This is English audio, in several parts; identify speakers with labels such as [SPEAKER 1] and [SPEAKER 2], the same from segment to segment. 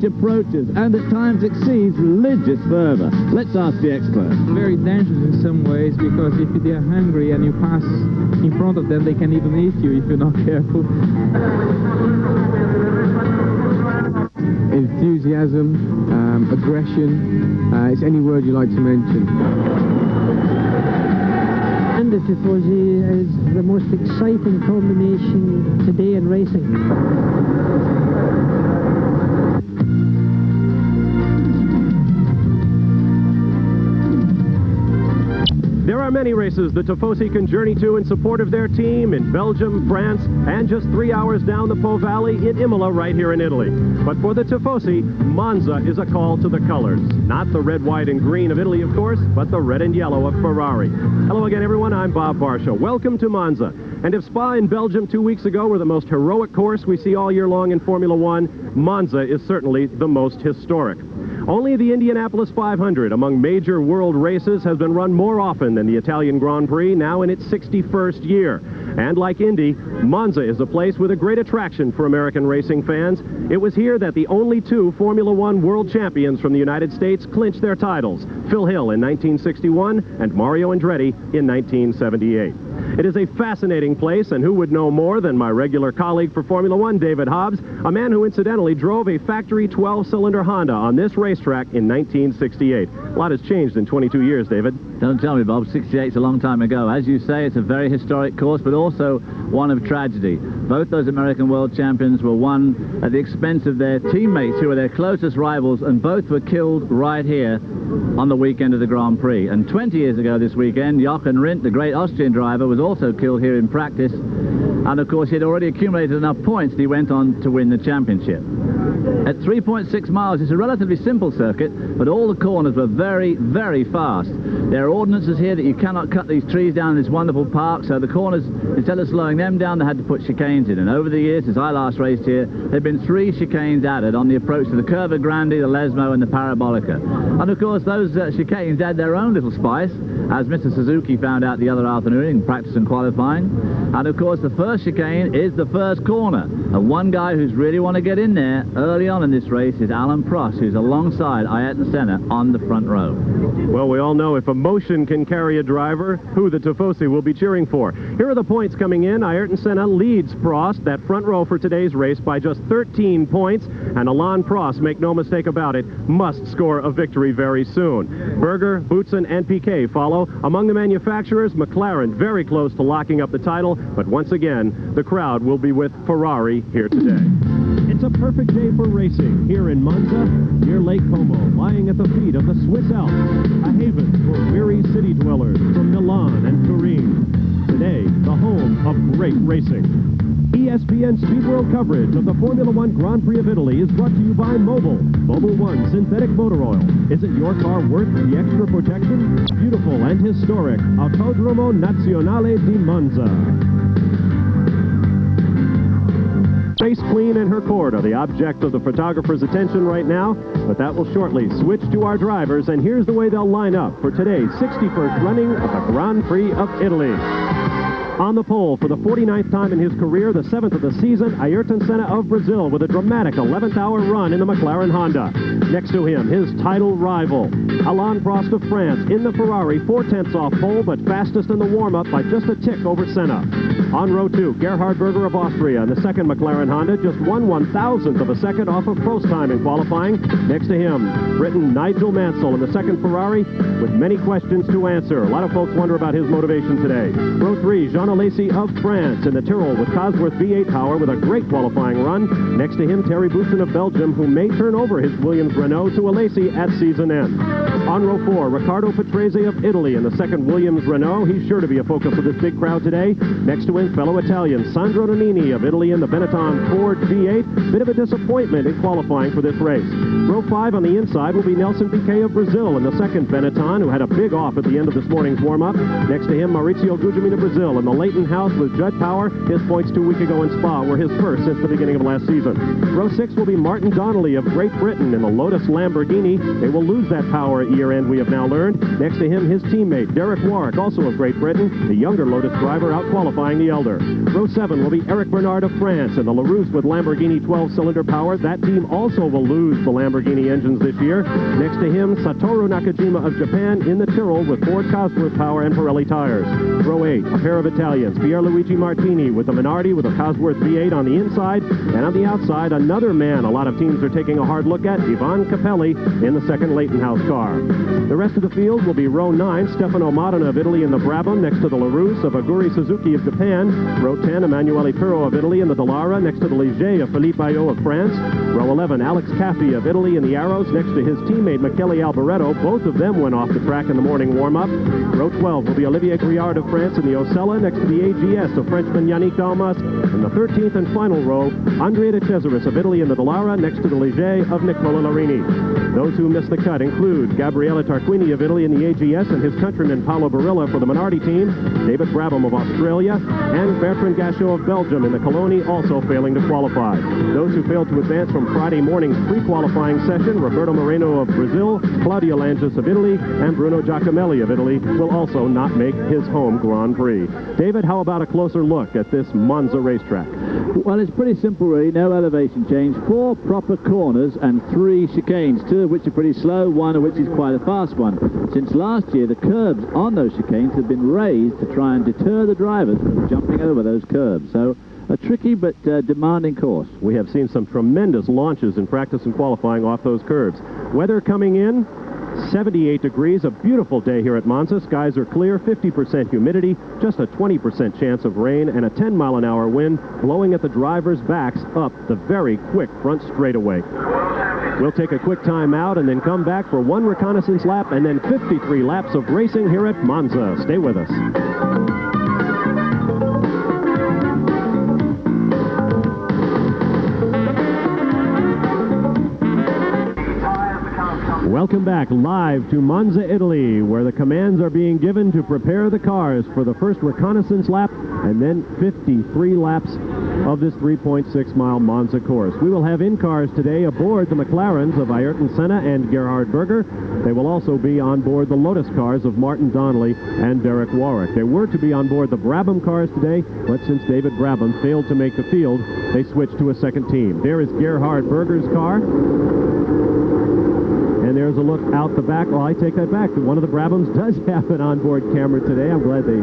[SPEAKER 1] approaches and at times exceeds religious fervor. Let's ask the expert.
[SPEAKER 2] Very dangerous in some ways, because if they are hungry and you pass in front of them, they can even eat you if you're not careful.
[SPEAKER 3] Enthusiasm, aggression, it's any word you like to mention.
[SPEAKER 4] And the Tifosi is the most exciting combination today in racing.
[SPEAKER 5] There are many races the Tifosi can journey to in support of their team in Belgium, France, and just 3 hours down the Po Valley in Imola right here in Italy. But for the Tifosi, Monza is a call to the colors. Not the red, white, and green of Italy, of course, but the red and yellow of Ferrari. Hello again, everyone. I'm Bob Barsha. Welcome to Monza. And if Spa in Belgium 2 weeks ago were the most heroic course we see all year long in Formula One, Monza is certainly the most historic. Only the Indianapolis 500 among major world races has been run more often than the Italian Grand Prix, now in its 61st year. And like Indy, Monza is a place with a great attraction for American racing fans. It was here that the only two Formula One world champions from the United States clinched their titles, Phil Hill in 1961 and Mario Andretti in 1978. It is a fascinating place, and who would know more than my regular colleague for Formula One, David Hobbs, a man who incidentally drove a factory 12-cylinder Honda on this racetrack in 1968. A lot has changed in 22 years, David.
[SPEAKER 1] Don't tell me, Bob. 68's a long time ago. As you say, it's a very historic course, but also one of tragedy. Both those American world champions were won at the expense of their teammates, who were their closest rivals, and both were killed right here on the weekend of the Grand Prix. And 20 years ago this weekend, Jochen Rindt, the great Austrian driver, was also killed here in practice. And of course, he had already accumulated enough points that he went on to win the championship. At 3.6 miles, it's a relatively simple circuit, but all the corners were very, very fast. There are ordinances here that you cannot cut these trees down in this wonderful park, so the corners, instead of slowing them down, they had to put chicanes in. And over the years, since I last raced here, there have been 3 chicanes added on the approach to the Curva Grande, the Lesmo, and the Parabolica. And of course, those chicanes add their own little spice, as Mr. Suzuki found out the other afternoon in practice and qualifying. And of course, the first chicane is the first corner. And one guy who's really want to get in there early on in this race is Alan Prost, who's alongside Ayrton Senna on the front row.
[SPEAKER 5] Well, we all know if emotion can carry a driver, who the Tifosi will be cheering for. Here are the points coming in. Ayrton Senna leads Prost, that front row for today's race, by just 13 points. And Alain Prost, make no mistake about it, must score a victory very soon. Berger, Boutsen, and Piquet follow. Among the manufacturers, McLaren very close to locking up the title, but once again, the crowd will be with Ferrari here today. It's a perfect day for racing here in Monza, near Lake Como, lying at the feet of the Swiss Alps, a haven for weary city dwellers from Milan and Turin. Today, the home of great racing. ESPN Speed World coverage of the Formula One Grand Prix of Italy is brought to you by Mobil. Mobil One Synthetic Motor Oil. Isn't your car worth the extra protection? Beautiful and historic Autodromo Nazionale di Monza. Race Queen and her court are the object of the photographer's attention right now, but that will shortly switch to our drivers, and here's the way they'll line up for today's 61st running of the Grand Prix of Italy. On the pole for the 49th time in his career, the 7th of the season, Ayrton Senna of Brazil with a dramatic 11th hour run in the McLaren Honda. Next to him, his title rival, Alain Prost of France in the Ferrari, 4/10 off pole, but fastest in the warm-up by just a tick over Senna. On row 2, Gerhard Berger of Austria in the second McLaren Honda, just 1/1000th of a second off of Prost time in qualifying. Next to him, Briton Nigel Mansell in the second Ferrari with many questions to answer. A lot of folks wonder about his motivation today. Row 3, Jean Alesi of France in the Tyrrell with Cosworth V8 power with a great qualifying run. Next to him, Thierry Boutsen of Belgium, who may turn over his Williams Renault to Alesi at season end. On row 4, Riccardo Patrese of Italy in the second Williams Renault. He's sure to be a focus of this big crowd today. Next to him, fellow Italian Sandro Nannini of Italy in the Benetton Ford V8. Bit of a disappointment in qualifying for this race. Row 5 on the inside will be Nelson Piquet of Brazil in the second Benetton, who had a big off at the end of this morning's warm-up. Next to him, Maurizio Gugelmin of Brazil in the Leighton House with Judd Power. His points 2 weeks ago in Spa were his first since the beginning of last season. Row 6 will be Martin Donnelly of Great Britain in the Lotus Lamborghini. They will lose that power at year-end, we have now learned. Next to him, his teammate, Derek Warwick, also of Great Britain, the younger Lotus driver, out qualifying the Elder. Row 7 will be Eric Bernard of France and the LaRousse with Lamborghini 12-cylinder power. That team also will lose the Lamborghini engines this year. Next to him, Satoru Nakajima of Japan in the Tyrrell with Ford Cosworth power and Pirelli tires. Row 8, a pair of Italians, Pierluigi Martini with the Minardi with a Cosworth V8 on the inside, and on the outside, another man a lot of teams are taking a hard look at, Ivan Capelli in the second Leighton House car. The rest of the field will be row 9, Stefano Modena of Italy in the Brabham next to the LaRousse of Aguri Suzuki of Japan. Row 10, Emanuele Pirro of Italy in the Dallara next to the Ligier of Philippe Ayot of France. Row 11, Alex Caffey of Italy in the Arrows next to his teammate Michele Alboreto. Both of them went off the track in the morning warm-up. Row 12 will be Olivier Griard of France in the Osella next to the AGS of Frenchman Yannick Dalmas. In the 13th and final row, Andrea de Cesaris of Italy in the Dallara next to the Ligier of Nicola Larini. Those who missed the cut include Gabriele Tarquini of Italy in the AGS and his countryman Paolo Barilla for the Minardi team, David Brabham of Australia, and Bertrand Gachot of Belgium in the Coloni, also failing to qualify. Those who failed to advance from Friday morning's pre-qualifying session, Roberto Moreno of Brazil, Claudio Langis of Italy, and Bruno Giacomelli of Italy will also not make his home Grand Prix. David, how about a closer look at this Monza racetrack?
[SPEAKER 1] Well, it's pretty simple, really. No elevation change. 4 proper corners and 3 chicanes, 2 of which are pretty slow, 1 of which is quite a fast one. Since last year, the curbs on those chicanes have been raised to try and deter the drivers from jumping over those curbs. So a tricky but demanding course.
[SPEAKER 5] We have seen some tremendous launches in practice and qualifying off those curbs. Weather coming in, 78 degrees, a beautiful day here at Monza. Skies are clear, 50% humidity, just a 20% chance of rain, and a 10-mile-an-hour wind blowing at the drivers' backs up the very quick front straightaway. We'll take a quick time out and then come back for 1 reconnaissance lap and then 53 laps of racing here at Monza. Stay with us. Welcome back live to Monza, Italy, where the commands are being given to prepare the cars for the first reconnaissance lap and then 53 laps of this 3.6-mile Monza course. We will have in-cars today aboard the McLarens of Ayrton Senna and Gerhard Berger. They will also be on board the Lotus cars of Martin Donnelly and Derek Warwick. They were to be on board the Brabham cars today, but since David Brabham failed to make the field, they switched to a second team. There is Gerhard Berger's car. And there's a look out the back. Well, I take that back. One of the Brabhams does have an onboard camera today. I'm glad they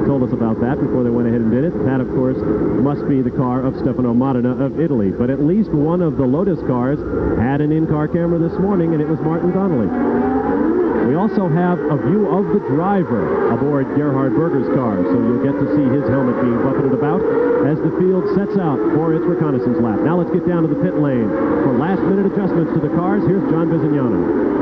[SPEAKER 5] told us about that before they went ahead and did it. That, of course, must be the car of Stefano Modena of Italy. But at least one of the Lotus cars had an in-car camera this morning, and it was Martin Donnelly. We also have a view of the driver aboard Gerhard Berger's car, so you'll get to see his helmet being buffeted about as the field sets out for its reconnaissance lap. Now let's get down to the pit lane. For last-minute adjustments to the cars, here's John Bizignano.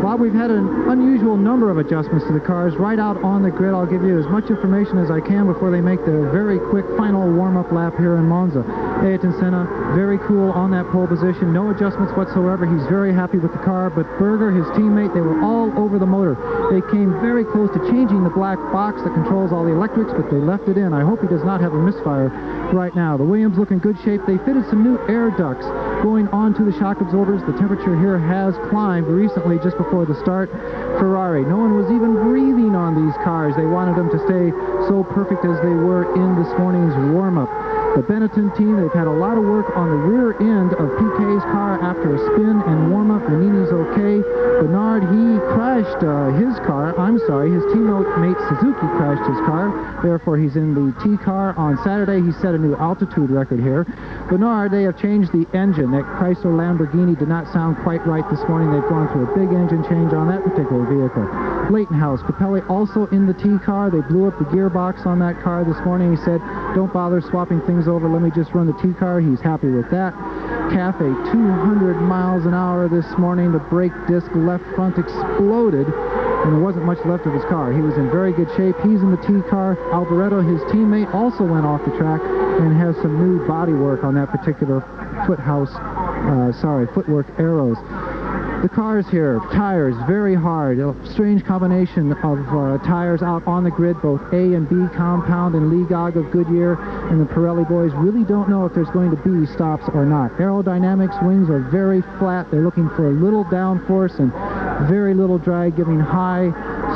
[SPEAKER 6] Bob, we've had an unusual number of adjustments to the cars right out on the grid. I'll give you as much information as I can before they make their very quick final warm-up lap here in Monza. Ayrton Senna, very cool on that pole position. No adjustments whatsoever. He's very happy with the car. But Berger, his teammate, they were all over the motor. They came very close to changing the black box that controls all the electrics, but they left it in. I hope he does not have a misfire right now. The Williams look in good shape. They fitted some new air ducts going onto the shock absorbers. The temperature here has climbed recently just before the start. Ferrari, no one was even breathing on these cars. They wanted them to stay so perfect as they were in this morning's warm-up. The Benetton team, they've had a lot of work on the rear end of Piquet's car after a spin and warm-up. Nannini's okay. Bernard, he crashed his car. I'm sorry, his teammate Suzuki crashed his car. Therefore, he's in the T car on Saturday. He set a new altitude record here. Bernard, they have changed the engine. That Chrysler Lamborghini did not sound quite right this morning. They've gone through a big engine change on that particular vehicle. Leighton House, Capelli also in the T car. They blew up the gearbox on that car this morning. He said, don't bother swapping things over. Let me just run the T car. He's happy with that. Cafe, 200 miles an hour this morning. The brake disc left front exploded, and there wasn't much left of his car. He was in very good shape. He's in the T car. Alboreto, his teammate, also went off the track and has some new body work on that particular footwork arrows. The cars here, tires, very hard. A strange combination of tires out on the grid, both A and B compound and Legog of Goodyear, and the Pirelli boys really don't know if there's going to be stops or not. Aerodynamics, wings are very flat. They're looking for a little downforce and very little drag, giving high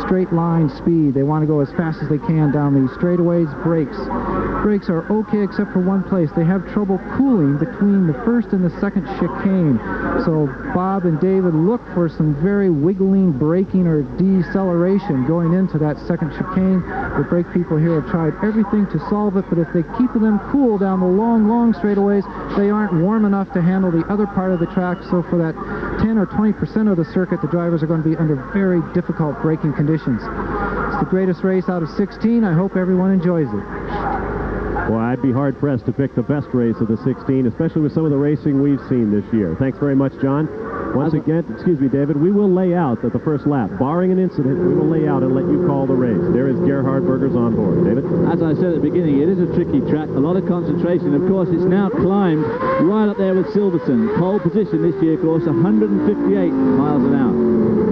[SPEAKER 6] straight line speed. They want to go as fast as they can down these straightaways. Brakes are okay except for one place. They have trouble cooling between the first and the second chicane. So Bob and David look for some very wiggling braking or deceleration going into that second chicane. The brake people here have tried everything to solve it, but if they keep them cool down the long straightaways, they aren't warm enough to handle the other part of the track. So for that 10 or 20% of the circuit, the drivers are going to be under very difficult braking conditions. It's the greatest race out of 16. I hope everyone enjoys it.
[SPEAKER 5] Well, I'd be hard-pressed to pick the best race of the 16, especially with some of the racing we've seen this year. Thanks very much, John. Once again, excuse me, David, we will lay out at the first lap. Barring an incident, we will lay out and let you call the race. There is Gerhard Berger's on board. David?
[SPEAKER 1] As I said at the beginning, it is a tricky track, a lot of concentration. Of course, it's now climbed right up there with Silverstone. Pole position this year, of course, 158 miles an hour.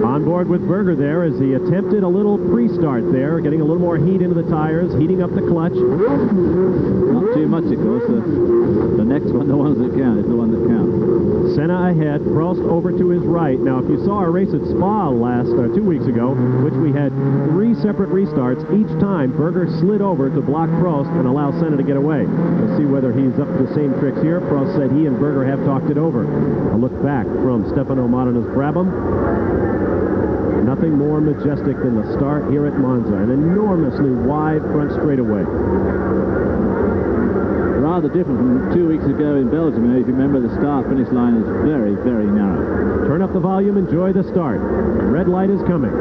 [SPEAKER 5] On board with Berger there as he attempted a little pre-start there, getting a little more heat into the tires, heating up the clutch.
[SPEAKER 1] Not too much, of course. The next one, the ones that count, is the one that counts.
[SPEAKER 5] Senna ahead, Prost over to his right. Now, if you saw our race at Spa 2 weeks ago, which we had 3 separate restarts, each time Berger slid over to block Prost and allow Senna to get away. We'll see whether he's up to the same tricks here. Prost said he and Berger have talked it over. A look back from Stefano Modena Brabham. Nothing more majestic than the start here at Monza, an enormously wide front straightaway.
[SPEAKER 1] Rather different from 2 weeks ago in Belgium. If you remember, the start-finish line is very, very narrow.
[SPEAKER 5] Turn up the volume, enjoy the start. Red light is coming.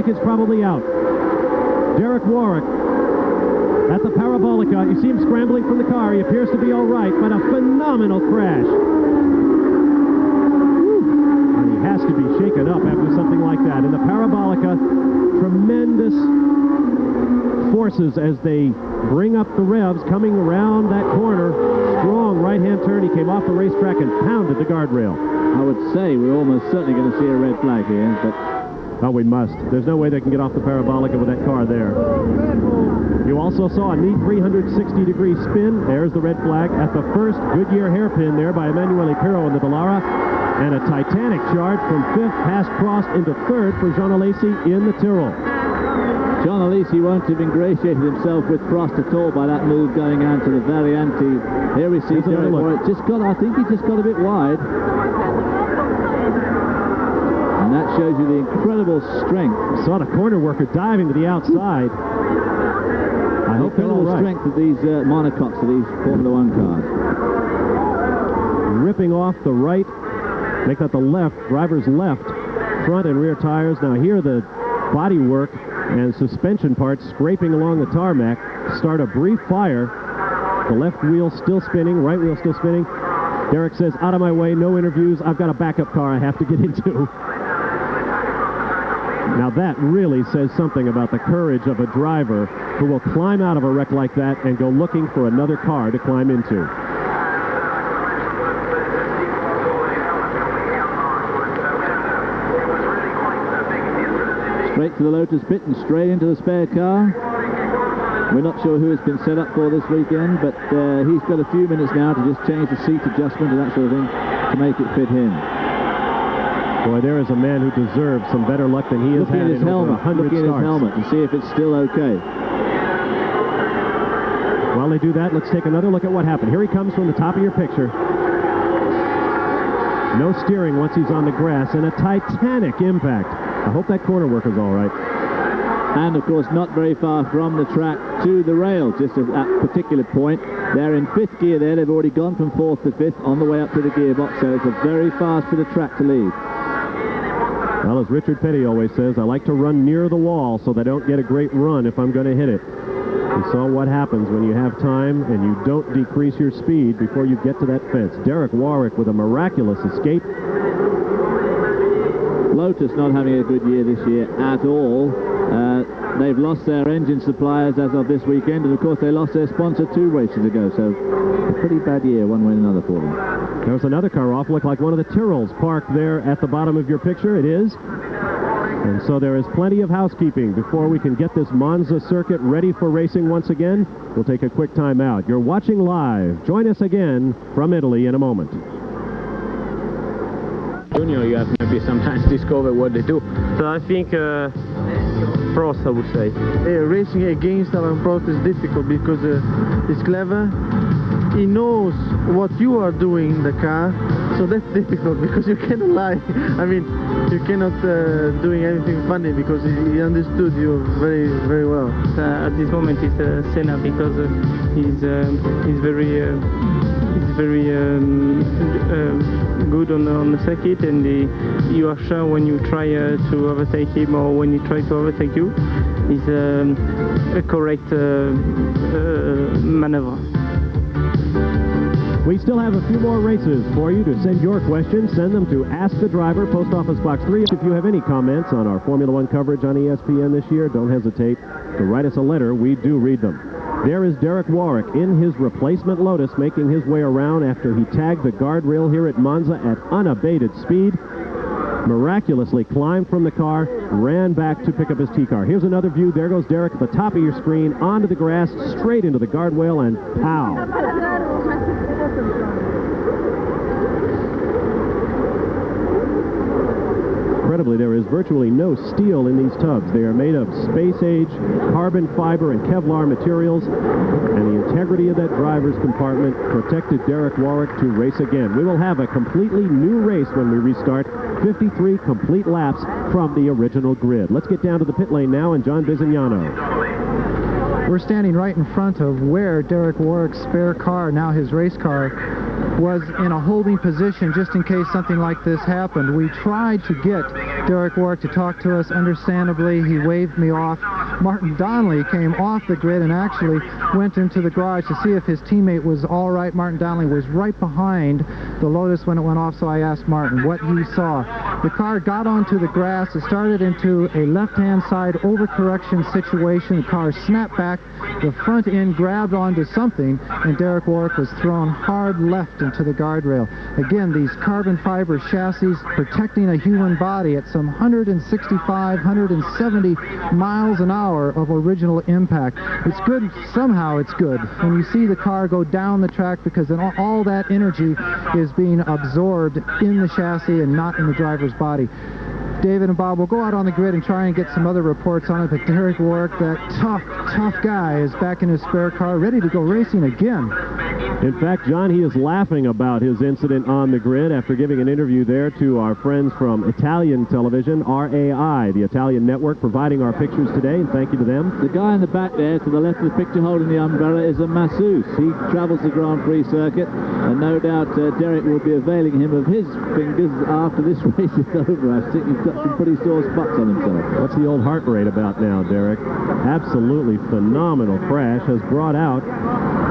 [SPEAKER 5] It's probably out. Derek Warwick at the Parabolica. You see him scrambling from the car. He appears to be all right, but a phenomenal crash. And he has to be shaken up after something like that. In the Parabolica, tremendous forces as they bring up the revs coming around that corner. Strong right-hand turn. He came off the racetrack and pounded the guardrail.
[SPEAKER 1] I would say we're almost certainly going to see a red flag here, but
[SPEAKER 5] oh, we must. There's no way they can get off the Parabolica with that car there. You also saw a neat 360-degree spin. There's the red flag at the first Goodyear hairpin there by Emanuele Pirro in the Dallara. And a titanic charge from 5th past Prost into 3rd for Jean Alesi in the Tyrrell.
[SPEAKER 1] Jean Alesi won't have ingratiated himself with Prost at all by that move going on to the Varianti. Here we see Derek Warwick. I think he just got a bit wide. And that shows you the incredible strength.
[SPEAKER 5] Saw the corner worker diving to the outside. I hope they're all right.
[SPEAKER 1] Strength of these monocoques, of these Formula One cars.
[SPEAKER 5] Ripping off the right, make that the left, driver's left, front and rear tires. Now here the body work and suspension parts scraping along the tarmac. Start a brief fire. The left wheel still spinning, right wheel still spinning. Derek says, out of my way, no interviews. I've got a backup car I have to get into. Now that really says something about the courage of a driver who will climb out of a wreck like that and go looking for another car to climb into.
[SPEAKER 1] Straight to the Lotus pit and straight into the spare car. We're not sure who it's been set up for this weekend, but he's got a few minutes now to just change the seat adjustment and that sort of thing to make it fit him.
[SPEAKER 5] Boy, there is a man who deserves some better luck than he has had in over 100
[SPEAKER 1] Looking at his helmet to see if it's still okay.
[SPEAKER 5] While they do that, let's take another look at what happened. Here he comes from the top of your picture. No steering once he's on the grass, and a titanic impact. I hope that corner worker's all right.
[SPEAKER 1] And, of course, not very far from the track to the rail, just at that particular point. They're in 5th gear there. They've already gone from 4th to 5th on the way up to the gearbox, so it's a very fast bit of track to leave.
[SPEAKER 5] Well, as Richard Petty always says, I like to run near the wall so that I don't get a great run if I'm going to hit it. You saw what happens when you have time and you don't decrease your speed before you get to that fence. Derek Warwick with a miraculous escape.
[SPEAKER 1] Lotus not having a good year this year at all. They've lost their engine suppliers as of this weekend, and of course they lost their sponsor 2 races ago, so a pretty bad year one way and another for them.
[SPEAKER 5] There's another car off, looked like one of the Tyrrells parked there at the bottom of your picture. It is. And so there is plenty of housekeeping before we can get this Monza circuit ready for racing once again. We'll take a quick time out. You're watching live. Join us again from Italy in a moment.
[SPEAKER 7] Junior, you have maybe sometimes discover what they do. So I think Prost, I would say.
[SPEAKER 8] Racing against Alain Prost is difficult because he's clever. He knows what you are doing in the car, so that's difficult because you cannot lie. I mean, you cannot doing anything funny because he understood you very, very well.
[SPEAKER 7] At this moment, it's Senna because he's very good on the circuit, and you are sure when you try to overtake him or when he tries to overtake you, it's a correct maneuver.
[SPEAKER 5] We still have a few more races for you to send your questions. Send them to Ask the Driver, Post Office Box 3. If you have any comments on our Formula One coverage on ESPN this year, don't hesitate to write us a letter. We do read them. There is Derek Warwick in his replacement Lotus making his way around after he tagged the guardrail here at Monza at unabated speed. Miraculously climbed from the car, ran back to pick up his T-car. Here's another view. There goes Derek at the top of your screen, onto the grass, straight into the guardrail, and pow! Incredibly, there is virtually no steel in these tubs. They are made of space-age carbon fiber and Kevlar materials, and the integrity of that driver's compartment protected Derek Warwick to race again. We will have a completely new race when we restart, 53 complete laps from the original grid. Let's get down to the pit lane now, and John Bizignano.
[SPEAKER 6] We're standing right in front of where Derek Warwick's spare car, now his race car, was in a holding position just in case something like this happened. We tried to get Derek Warwick to talk to us. Understandably, he waved me off. Martin Donnelly came off the grid and actually went into the garage to see if his teammate was all right. Martin Donnelly was right behind the Lotus when it went off, so I asked Martin what he saw. The car got onto the grass. It started into a left-hand side overcorrection situation. The car snapped back. The front end grabbed onto something, and Derek Warwick was thrown hard left into the guardrail. Again, these carbon fiber chassis protecting a human body at some 165, 170 miles an hour of original impact. It's good, somehow it's good, when you see the car go down the track, because then all that energy is being absorbed in the chassis and not in the driver's body. David and Bob will go out on the grid and try and get some other reports on it, but Derek Warwick, that tough guy, is back in his spare car, ready to go racing again.
[SPEAKER 5] In fact, John, he is laughing about his incident on the grid after giving an interview there to our friends from Italian television, RAI, the Italian network, providing our pictures today, and thank you to them.
[SPEAKER 1] The guy in the back there, to the left of the picture holding the umbrella, is a masseuse. He travels the Grand Prix circuit, and no doubt Derek will be availing him of his fingers after this race is over. I think he's got some pretty sore spots on himself.
[SPEAKER 5] What's the old heart rate about now, Derek? Absolutely phenomenal crash has brought out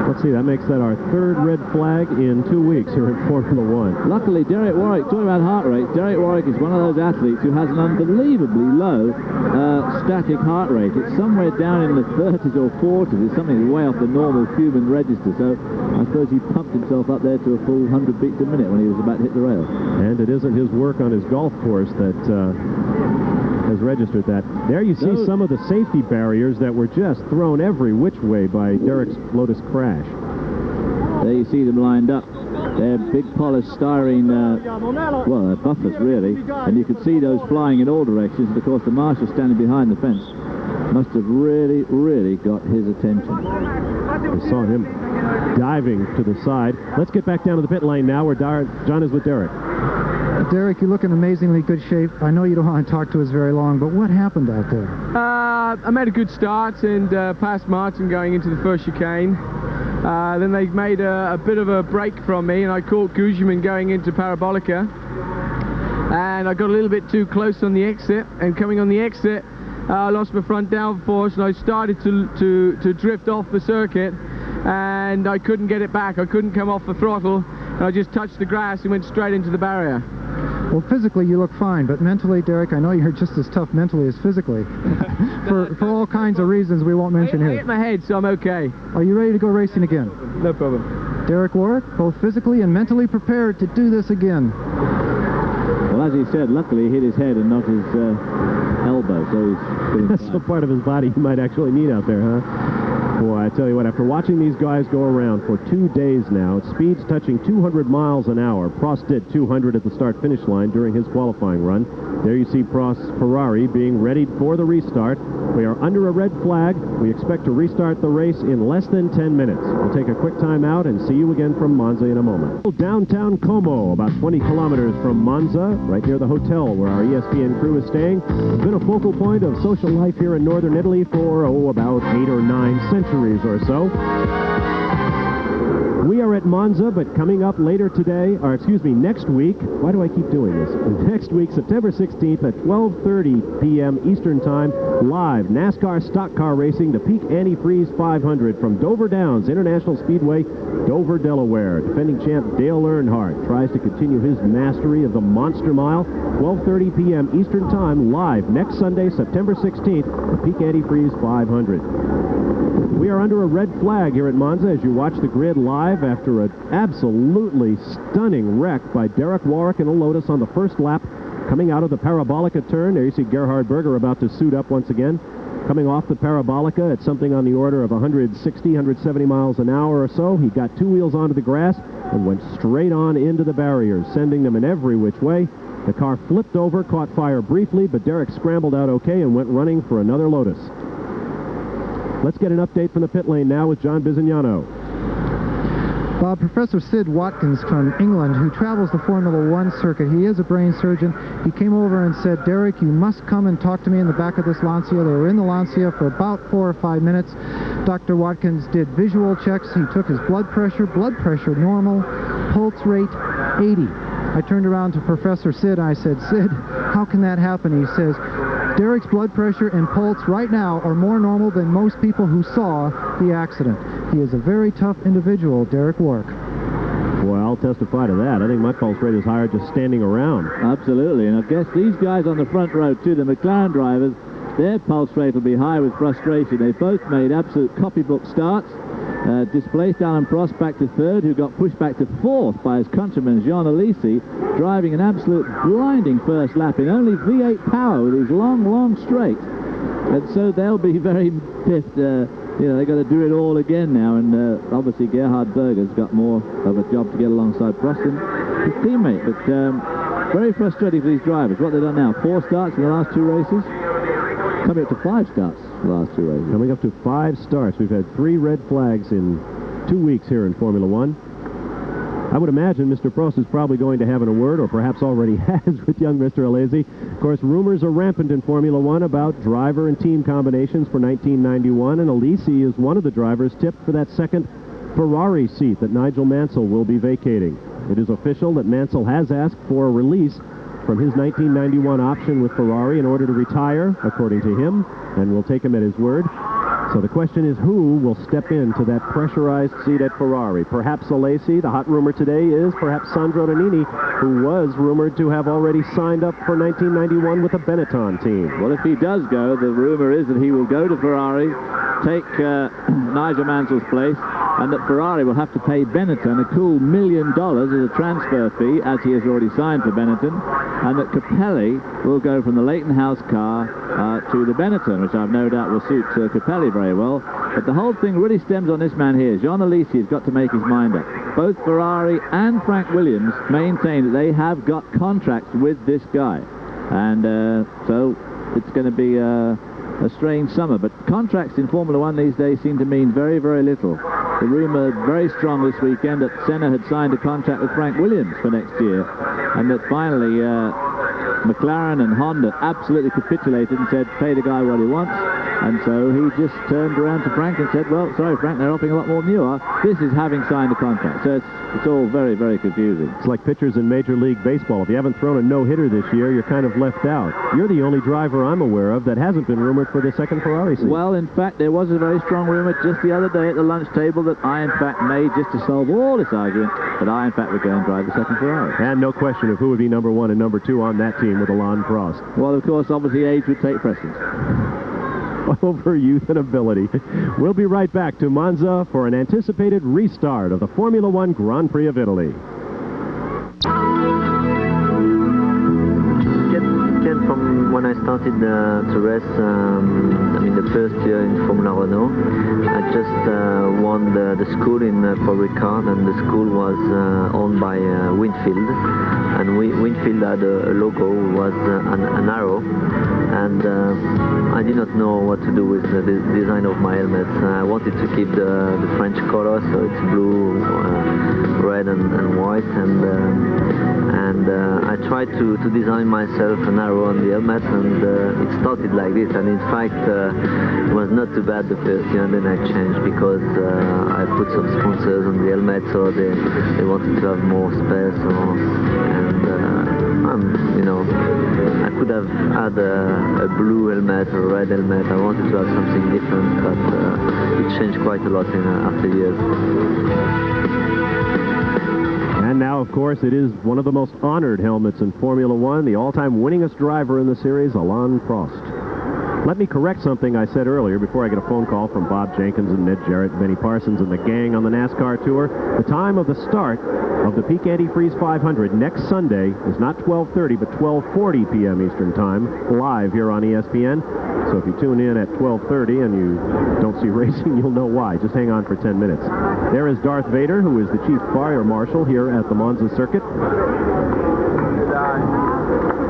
[SPEAKER 5] Let's see, that makes that our third red flag in 2 weeks here in Formula One.
[SPEAKER 1] Luckily, Derek Warwick, talking about heart rate, Derek Warwick is one of those athletes who has an unbelievably low static heart rate. It's somewhere down in the 30s or 40s. It's something way off the normal human register. So I suppose he pumped himself up there to a full 100 beats a minute when he was about to hit the rail. And it isn't his work on his golf course that has registered that. There you see some of the safety barriers that were just thrown every which way by Derek's Lotus crash. There you see them lined up. They're big polished styrene, well, they're buffers really, and you can see those flying in all directions, and of course the marshal standing behind the fence must have really got his attention. We saw him diving to the side. Let's get back down to the pit lane now where John is with Derek.
[SPEAKER 6] Derek, you look in amazingly good shape. I know you don't want to talk to us very long, but what happened out there?
[SPEAKER 2] I made a good start and passed Martin going into the first chicane. Then they made a bit of a break from me, and I caught Guzman going into Parabolica. And I got a little bit too close on the exit, and coming on the exit, I lost my front downforce, and I started to drift off the circuit, and I couldn't get it back. I couldn't come off the throttle, and I just touched the grass and went straight into the barrier.
[SPEAKER 6] Well, physically you look fine, but mentally, Derek, I know you're just as tough mentally as physically. for all kinds of reasons we won't mention here.
[SPEAKER 2] I hit my head, so I'm okay.
[SPEAKER 6] Are you ready to go racing again?
[SPEAKER 2] No problem.
[SPEAKER 6] Derek Warwick, both physically and mentally prepared to do this again.
[SPEAKER 1] Well, as he said, luckily he hit his head and not his elbow, so he's...
[SPEAKER 5] That's the part of his body he might actually need out there, huh? Boy, I tell you what, after watching these guys go around for 2 days now, at speeds touching 200 miles an hour, Prost did 200 at the start-finish line during his qualifying run. There you see Prost's Ferrari being readied for the restart. We are under a red flag. We expect to restart the race in less than 10 minutes. We'll take a quick time out and see you again from Monza in a moment. Downtown Como, about 20 kilometers from Monza, right near the hotel where our ESPN crew is staying. It's been a focal point of social life here in northern Italy for, about 8 or 9 centuries or so. We are at Monza, but coming up later today, or excuse me, next week, why do I keep doing this? Next week, September 16th at 12:30 p.m. Eastern Time, live NASCAR stock car racing, the Peak Antifreeze 500 from Dover Downs International Speedway, Dover, Delaware. Defending champ Dale Earnhardt tries to continue his mastery of the Monster Mile. 12:30 p.m. Eastern Time, live next Sunday, September 16th, the Peak Antifreeze 500. We are under a red flag here at Monza as you watch the grid live after an absolutely stunning wreck by Derek Warwick in a Lotus on the first lap. Coming out of the Parabolica turn, there you see Gerhard Berger about to suit up once again. Coming off the Parabolica at something on the order of 160, 170 miles an hour or so. He got two wheels onto the grass and went straight on into the barriers, sending them in every which way. The car flipped over, caught fire briefly, but Derek scrambled out okay and went running for another Lotus. Let's get an update from the pit lane now with John Bizignano.
[SPEAKER 6] Bob, Professor Sid Watkins from England, who travels the Formula One circuit, he is a brain surgeon. He came over and said, Derek, you must come and talk to me in the back of this Lancia. They were in the Lancia for about 4 or 5 minutes. Dr. Watkins did visual checks. He took his blood pressure normal, pulse rate 80. I turned around to Professor Sid and I said, Sid, how can that happen? He says, Derek's blood pressure and pulse right now are more normal than most people who saw the accident. He is a very tough individual, Derek Warwick.
[SPEAKER 5] Well, I'll testify to that. I think my pulse rate is higher just standing around.
[SPEAKER 1] Absolutely, and I guess these guys on the front row too, the McLaren drivers, their pulse rate will be high with frustration. They both made absolute copybook starts. Displaced Alan Prost back to third, who got pushed back to fourth by his countryman Jean Alesi, driving an absolute blinding first lap in only V8 power with his long straight. And so they'll be very pissed. They've got to do it all again now, and obviously Gerhard Berger's got more of a job to get alongside Prost than his teammate. But very frustrating for these drivers. What they've done now, 4 starts in the last 2 races. Coming up to 5 starts the last 2 races.
[SPEAKER 5] Coming up to 5 starts. We've had 3 red flags in 2 weeks here in Formula One. I would imagine Mr. Prost is probably going to have a word, or perhaps already has, with young Mr. Alesi. Of course, rumors are rampant in Formula One about driver and team combinations for 1991, and Alesi is one of the drivers tipped for that second Ferrari seat that Nigel Mansell will be vacating. It is official that Mansell has asked for a release from his 1991 option with Ferrari in order to retire, according to him, and we'll take him at his word. So the question is, who will step into that pressurized seat at Ferrari? Perhaps Alesi. The hot rumor today is perhaps Sandro Nannini, who was rumored to have already signed up for 1991 with the Benetton team.
[SPEAKER 1] Well, if he does go, the rumor is that he will go to Ferrari, take Nigel Mansell's place, and that Ferrari will have to pay Benetton a cool $1 million as a transfer fee, as he has already signed for Benetton, and that Capelli will go from the Leighton House car to the Benetton, which I've no doubt will suit Capelli very well. But the whole thing really stems on this man here. Jean Alesi has got to make his mind up. Both Ferrari and Frank Williams maintain that they have got contracts with this guy, and so it's going to be a strange summer. But contracts in Formula One these days seem to mean very, very little. The rumor very strong this weekend that Senna had signed a contract with Frank Williams for next year, and that finally McLaren and Honda absolutely capitulated and said, pay the guy what he wants. And so he just turned around to Frank and said, well, sorry, Frank, they're offering a lot more than you are. This is having signed a contract. So it's all very, very confusing.
[SPEAKER 5] It's like pitchers in Major League Baseball. If you haven't thrown a no-hitter this year, you're kind of left out. You're the only driver I'm aware of that hasn't been rumored for the second Ferrari seat.
[SPEAKER 1] Well, in fact, there was a very strong rumor just the other day at the lunch table that I, in fact, made just to solve all this argument, that I, in fact, would go and drive the second Ferrari.
[SPEAKER 5] And no question of who would be number 1 and number 2 on that team with Alain Prost.
[SPEAKER 1] Well, of course, obviously, age would take precedence.
[SPEAKER 5] Over youth and ability. We'll be right back to Monza for an anticipated restart of the Formula One Grand Prix of Italy.
[SPEAKER 9] From when I started to race, the first year in Formula Renault, I just won the school in Paul Ricard, and the school was owned by Winfield, and Winfield had a logo, was an arrow, and I did not know what to do with the design of my helmet. I wanted to keep the French color, so it's blue, red and white, and I tried to design myself an arrow on the helmet, and it started like this, and in fact it was not too bad the first year, and then I changed because I put some sponsors on the helmet, so they wanted to have more space, I could have had a blue helmet or a red helmet. I wanted to have something different, but it changed quite a lot after years.
[SPEAKER 5] And now, of course, it is one of the most honored helmets in Formula One, the all-time winningest driver in the series, Alain Prost. Let me correct something I said earlier before I get a phone call from Bob Jenkins and Ned Jarrett, Benny Parsons, and the gang on the NASCAR Tour. The time of the start of the Peak Antifreeze 500 next Sunday is not 12:30, but 12:40 p.m. Eastern Time, live here on ESPN. So if you tune in at 12:30 and you don't see racing, you'll know why. Just hang on for 10 minutes. There is Darth Vader, who is the chief fire marshal here at the Monza circuit.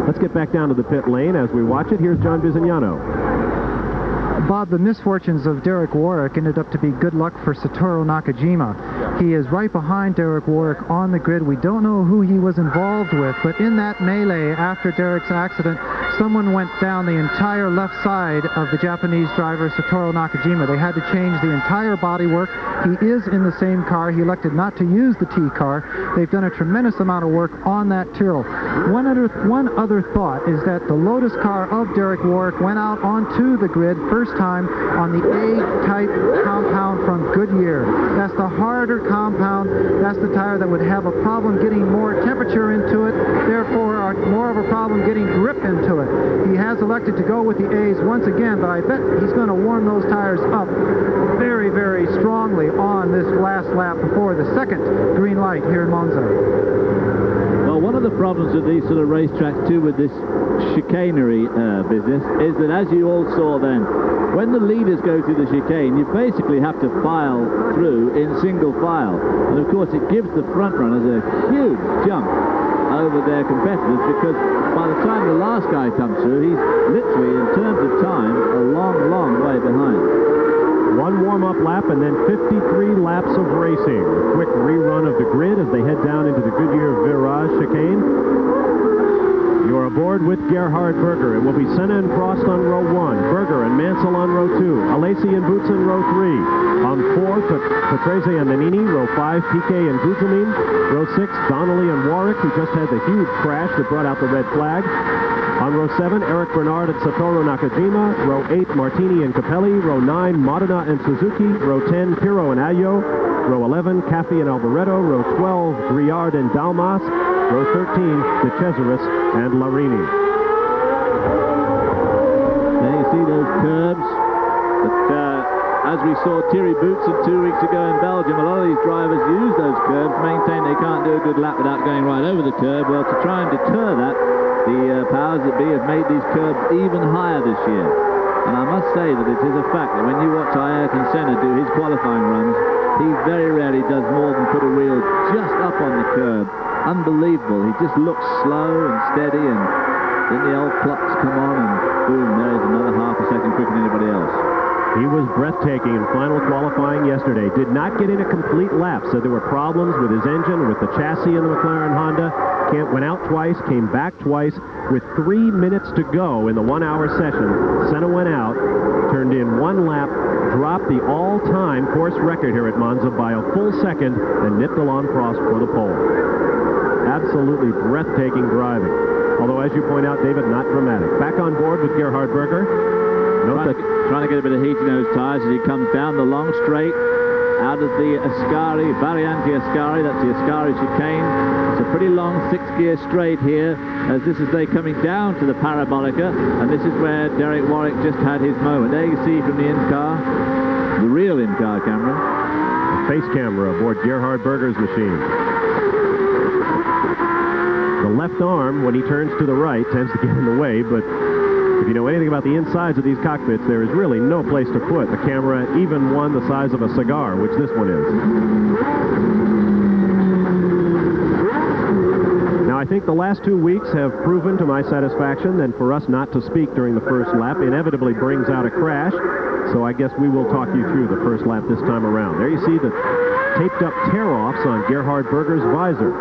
[SPEAKER 5] Let's get back down to the pit lane as we watch it. Here's John Bizignano.
[SPEAKER 6] Bob, the misfortunes of Derek Warwick ended up to be good luck for Satoru Nakajima. He is right behind Derek Warwick on the grid. We don't know who he was involved with, but in that melee after Derek's accident, someone went down the entire left side of the Japanese driver, Satoru Nakajima. They had to change the entire bodywork. He is in the same car. He elected not to use the T car. They've done a tremendous amount of work on that Tyrrell. One other thought is that the Lotus car of Derek Warwick went out onto the grid first time on the A-type compound from Goodyear. That's the harder compound. That's the tire that would have a problem getting more temperature into it, therefore more of a problem getting grip into it. He has elected to go with the A's once again, but I bet he's going to warm those tires up very, very strongly on this last lap before the second green light here in Monza.
[SPEAKER 1] Well, one of the problems with these sort of racetracks too with this chicanery business is that, as you all saw then, when the leaders go through the chicane, you basically have to file through in single file. And of course it gives the front runners a huge jump over their competitors, because by the time the last guy comes through, he's literally, in terms of time, a long, long way behind.
[SPEAKER 5] One warm-up lap and then 53 laps of racing. A quick rerun of the grid as they head down into the Goodyear Virage chicane. You're aboard with Gerhard Berger. It will be Senna and Prost on row 1, Berger and Mansell on row 2, Alesi and Boots in row 3. On 4, Patrese and Nannini, row 5, Piquet and Guzmin, row 6, Donnelly and Warwick, who just had the huge crash that brought out the red flag. On row 7, Eric Bernard and Satoru Nakajima. Row 8, Martini and Capelli. Row 9, Modena and Suzuki. Row 10, Pirro and Ayo. Row 11, Caffi and Alvaretto. Row 12, Griard and Dalmas. Row 13, De Cesaris and Larini.
[SPEAKER 1] There you see those curbs. But as we saw Thierry Boutsen 2 weeks ago in Belgium, a lot of these drivers use those curbs, maintain they can't do a good lap without going right over the curb. Well, to try and deter that, the powers that be have made these curbs even higher this year. And I must say that it is a fact that when you watch Ayrton Senna do his qualifying runs, he very rarely does more than put a wheel just up on the curb. Unbelievable. He just looks slow and steady, and then the old clocks come on and boom, there's another half a second quicker than anybody else.
[SPEAKER 5] He was breathtaking in final qualifying yesterday. Did not get in a complete lap. Said there were problems with his engine, with the chassis in the McLaren Honda. Went out twice, came back twice. With 3 minutes to go in the 1-hour session, Senna went out, turned in 1 lap, dropped the all-time course record here at Monza by a full second, and nipped Alain Prost for the pole. Absolutely breathtaking driving. Although, as you point out, David, not dramatic. Back on board with Gerhard Berger.
[SPEAKER 1] Trying to get a bit of heat in those tires as he comes down the long straight out of the Ascari, Variante Ascari. That's the Ascari chicane. It's a pretty long 6-gear straight here, as this is they coming down to the Parabolica, and this is where Derek Warwick just had his moment. There you see from the in-car, the real in-car camera.
[SPEAKER 5] Face camera aboard Gerhard Berger's machine. The left arm, when he turns to the right, tends to get in the way, but if you know anything about the insides of these cockpits, there is really no place to put a camera, even one the size of a cigar, which this one is. Now, I think the last 2 weeks have proven to my satisfaction that for us not to speak during the first lap inevitably brings out a crash, so I guess we will talk you through the first lap this time around. There you see the taped-up tear-offs on Gerhard Berger's visor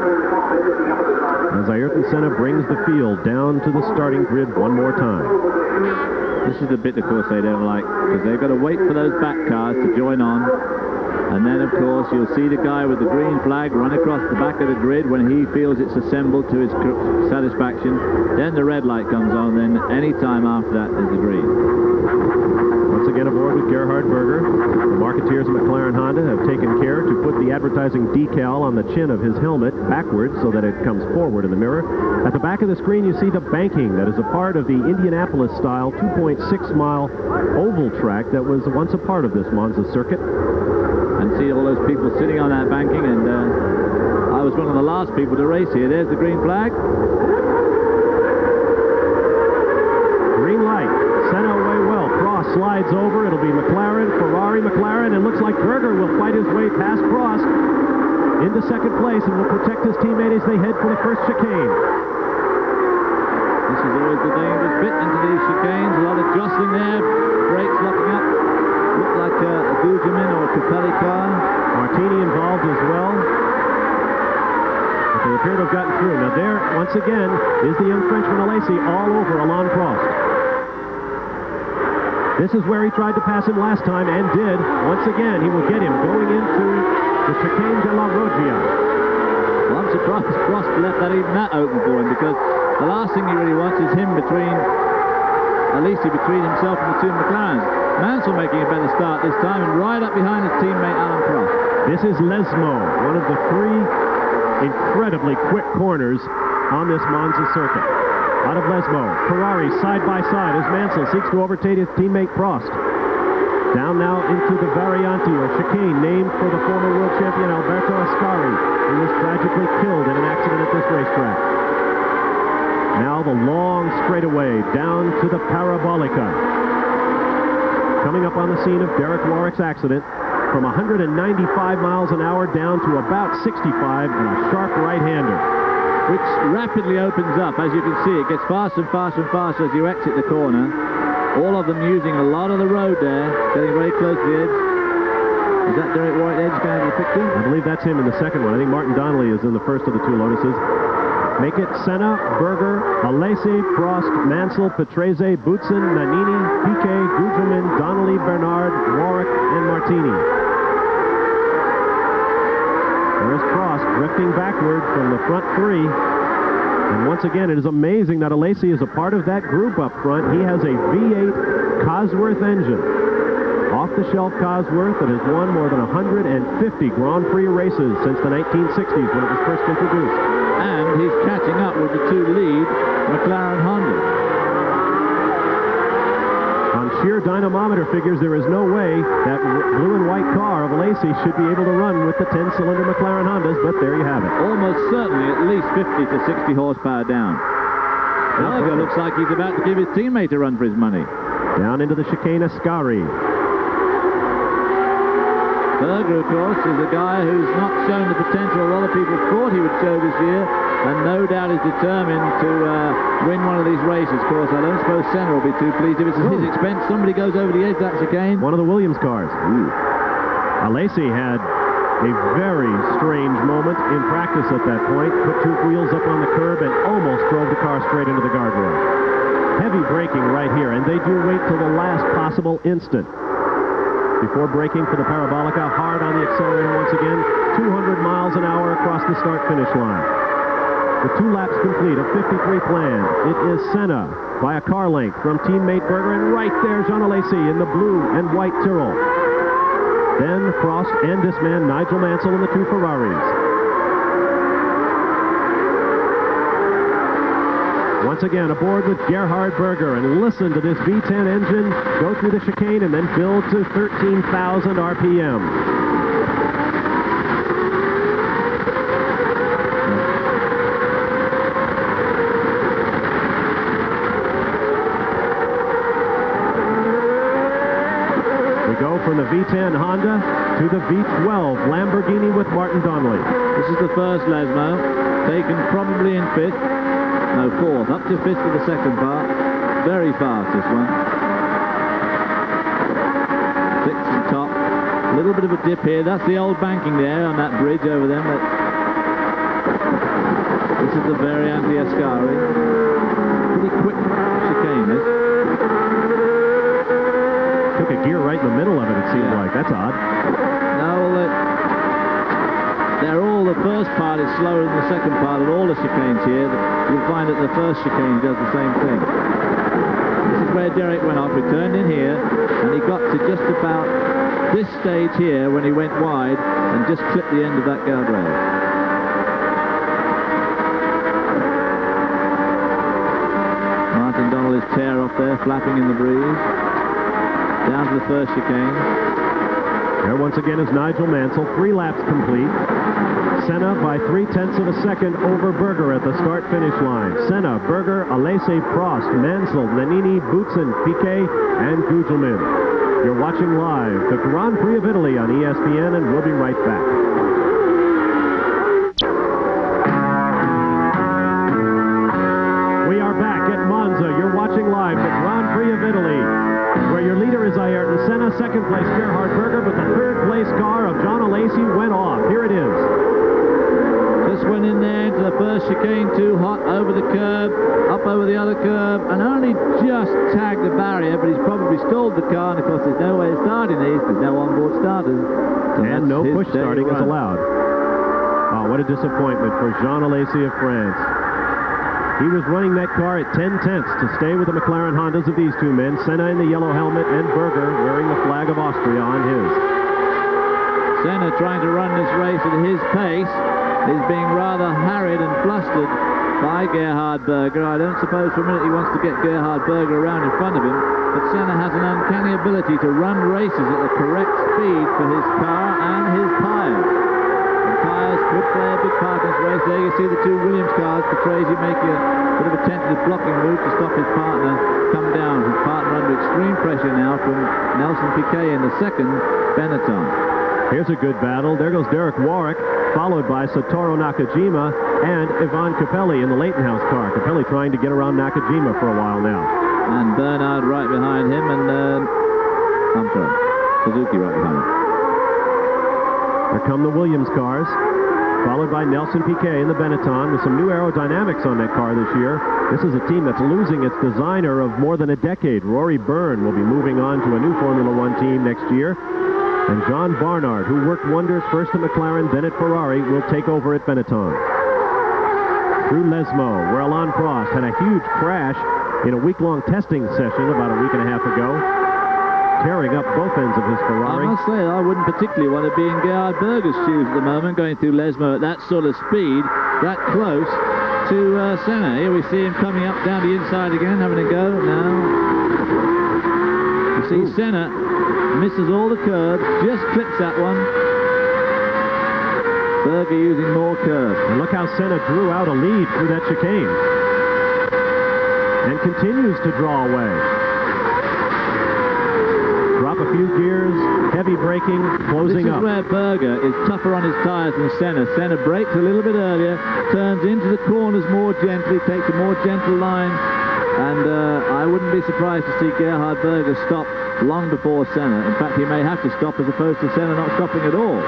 [SPEAKER 5] as Ayrton Senna brings the field down to the starting grid one more time.
[SPEAKER 1] This is the bit, of course, they don't like, because they've got to wait for those back cars to join on. And then, of course, you'll see the guy with the green flag run across the back of the grid when he feels it's assembled to his satisfaction. Then the red light comes on, then any time after that is the green.
[SPEAKER 5] Once again aboard with Gerhard Berger. The marketeers of McLaren Honda have taken care to put the advertising decal on the chin of his helmet backwards so that it comes forward in the mirror. At the back of the screen, you see the banking that is a part of the Indianapolis-style 2.6-mile oval track that was once a part of this Monza circuit.
[SPEAKER 1] And see all those people sitting on that banking, and I was one of the last people to race here. There's the green flag.
[SPEAKER 5] Green light. Senna away well. Prost slides over. It'll be McLaren, Ferrari, McLaren, and looks like Berger will fight his way past Prost into second place and will protect his teammate as they head for the first chicane.
[SPEAKER 1] This is always the dangerous bit into these chicanes. A lot of jostling there. Brakes locking up. Looked like a Gugelmin or a Capelli car.
[SPEAKER 5] Martini involved as well. But they appear to have gotten through. Now there, once again, is the young Frenchman Alesi all over Alain Prost. This is where he tried to pass him last time and did. Once again, he will get him going into the chicane de la Roggia.
[SPEAKER 1] Well, I'm surprised Prost left even that open for him, because the last thing he really wants is him between himself and the two McLarens. Mansell making a better start this time and right up behind his teammate Alain Prost.
[SPEAKER 5] This is Lesmo, one of the 3 incredibly quick corners on this Monza circuit. Out of Lesmo, Ferrari side by side as Mansell seeks to overtake his teammate Prost. Down now into the Variante, a chicane named for the former world champion Alberto Ascari, who was tragically killed in an accident at this racetrack. Now the long straightaway down to the Parabolica. Coming up on the scene of Derek Warwick's accident, from 195 miles an hour down to about 65 and a sharp right-hander.
[SPEAKER 1] Which rapidly opens up, as you can see. It gets faster and faster and faster as you exit the corner. All of them using a lot of the road there, getting very close to the edge. Is that Derek Warwick edge going to the picture?
[SPEAKER 5] I believe that's him in the second one. I think Martin Donnelly is in the first of the 2 Lotuses. Make it Senna, Berger, Alesi, Prost, Mansell, Patrese, Boutsen, Nannini, Piquet, Gugelmin, Donnelly, Bernard, Warwick, and Martini. There is Prost drifting backward from the front 3. And once again, it is amazing that Alesi is a part of that group up front. He has a V8 Cosworth engine. Off-the-shelf Cosworth that has won more than 150 Grand Prix races since the 1960s when it was first introduced.
[SPEAKER 1] And he's catching up with the two lead McLaren Hondas.
[SPEAKER 5] On sheer dynamometer figures, there is no way that blue and white car of Alesi should be able to run with the 10-cylinder McLaren Hondas, but there you have it.
[SPEAKER 1] Almost certainly at least 50 to 60 horsepower down. Berger looks like he's about to give his teammate a run for his money.
[SPEAKER 5] Down into the chicane, Ascari.
[SPEAKER 1] Berger, of course, is a guy who's not shown the potential a lot of people thought he would show this year, and no doubt is determined to win one of these races. Of course, I don't suppose Senna will be too pleased if it's at his expense. Somebody goes over the edge, that's again.
[SPEAKER 5] One of the Williams cars. Alesi had a very strange moment in practice at that point. Put two wheels up on the curb and almost drove the car straight into the guardrail. Heavy braking right here, and they do wait till the last possible instant before braking for the Parabolica. Hard on the accelerator once again. 200 miles an hour across the start-finish line. The 2 laps complete, a 53 planned. It is Senna by a car length from teammate Berger, and right there, Jean Alesi in the blue and white Tyrrell. Then Prost and this man, Nigel Mansell, in the 2 Ferraris. Once again, aboard with Gerhard Berger, and listen to this V10 engine go through the chicane and then build to 13,000 RPM. We go from the V10 Honda to the V12 Lamborghini with Martin Donnelly.
[SPEAKER 1] This is the first Lesmo, taken probably in 5th. No, 4th, up to 5th for the second part. Very fast, this one. 6th and top. A little bit of a dip here. That's the old banking there on that bridge over there. But this is the variant, the Ascari. Pretty quick chicane, this.
[SPEAKER 5] Took a gear right in the middle of it, it seemed like. That's odd.
[SPEAKER 1] No, they're all, the first part is slower than the second part of all the chicanes here. You'll find that the first chicane does the same thing. This is where Derek went off. We turned in here, and he got to just about this stage here when he went wide and just clipped the end of that guardrail. Martin Donnelly's tear off there, flapping in the breeze. Down to the first chicane.
[SPEAKER 5] There once again is Nigel Mansell, 3 laps complete. Senna by 0.3 of a second over Berger at the start-finish line. Senna, Berger, Alesi, Prost, Mansell, Nannini, Boutsen, Piquet, and Gugelmin. You're watching live the Grand Prix of Italy on ESPN, and we'll be right back. We are back at Monza. You're watching live the Grand Prix of Italy, where your leader is Ayrton Senna, second place Gerhard Berger, but the third place car of Jean Alesi went off. Here it is.
[SPEAKER 1] Just went in there into the first chicane, too hot, over the curb, up over the other curb, and only just tagged the barrier, but he's probably stalled the car, and of course there's no way of starting these, there's no onboard starters. So
[SPEAKER 5] and no push starting is allowed. Oh, what a disappointment for Jean Alesi of France. He was running that car at 0.10 to stay with the McLaren Hondas of these 2 men, Senna in the yellow helmet and Berger wearing the flag of Austria on his.
[SPEAKER 1] Senna trying to run this race at his pace is being rather harried and flustered by Gerhard Berger. I don't suppose for a minute he wants to get Gerhard Berger around in front of him, but Senna has an uncanny ability to run races at the correct speed for his car and his tyres. And tyres could play a big part in this race. There you see the 2 Williams cars. Patrese making a bit of a tentative blocking move to stop his partner come down. His partner under extreme pressure now from Nelson Piquet in the second Benetton.
[SPEAKER 5] Here's a good battle. There goes Derek Warwick, followed by Satoru Nakajima and Ivan Capelli in the Leighton House car. Capelli trying to get around Nakajima for a while now.
[SPEAKER 1] And Bernard right behind him, and I'm sorry, Suzuki right behind him.
[SPEAKER 5] Here come the Williams cars, followed by Nelson Piquet in the Benetton with some new aerodynamics on that car this year. This is a team that's losing its designer of more than a decade. Rory Byrne will be moving on to a new Formula One team next year. And John Barnard, who worked wonders first at McLaren, then at Ferrari, will take over at Benetton. through Lesmo, where Alain Prost had a huge crash in a week-long testing session about a week and a half ago, tearing up both ends of his Ferrari.
[SPEAKER 1] I must say, I wouldn't particularly want to be in Gerhard Berger's shoes at the moment, going through Lesmo at that sort of speed, that close to Senna. Here we see him coming up down the inside again, having a go now. You see Senna misses all the curbs, just clips that one. Berger using more curves.
[SPEAKER 5] And look how Senna drew out a lead through that chicane. And continues to draw away. Drop a few gears, heavy braking, closing up.
[SPEAKER 1] This is where Berger is tougher on his tires than Senna. Senna brakes a little bit earlier, turns into the corners more gently, takes a more gentle line, and I wouldn't be surprised to see Gerhard Berger stop long before Senna. In fact, he may have to stop as opposed to Senna not stopping at all.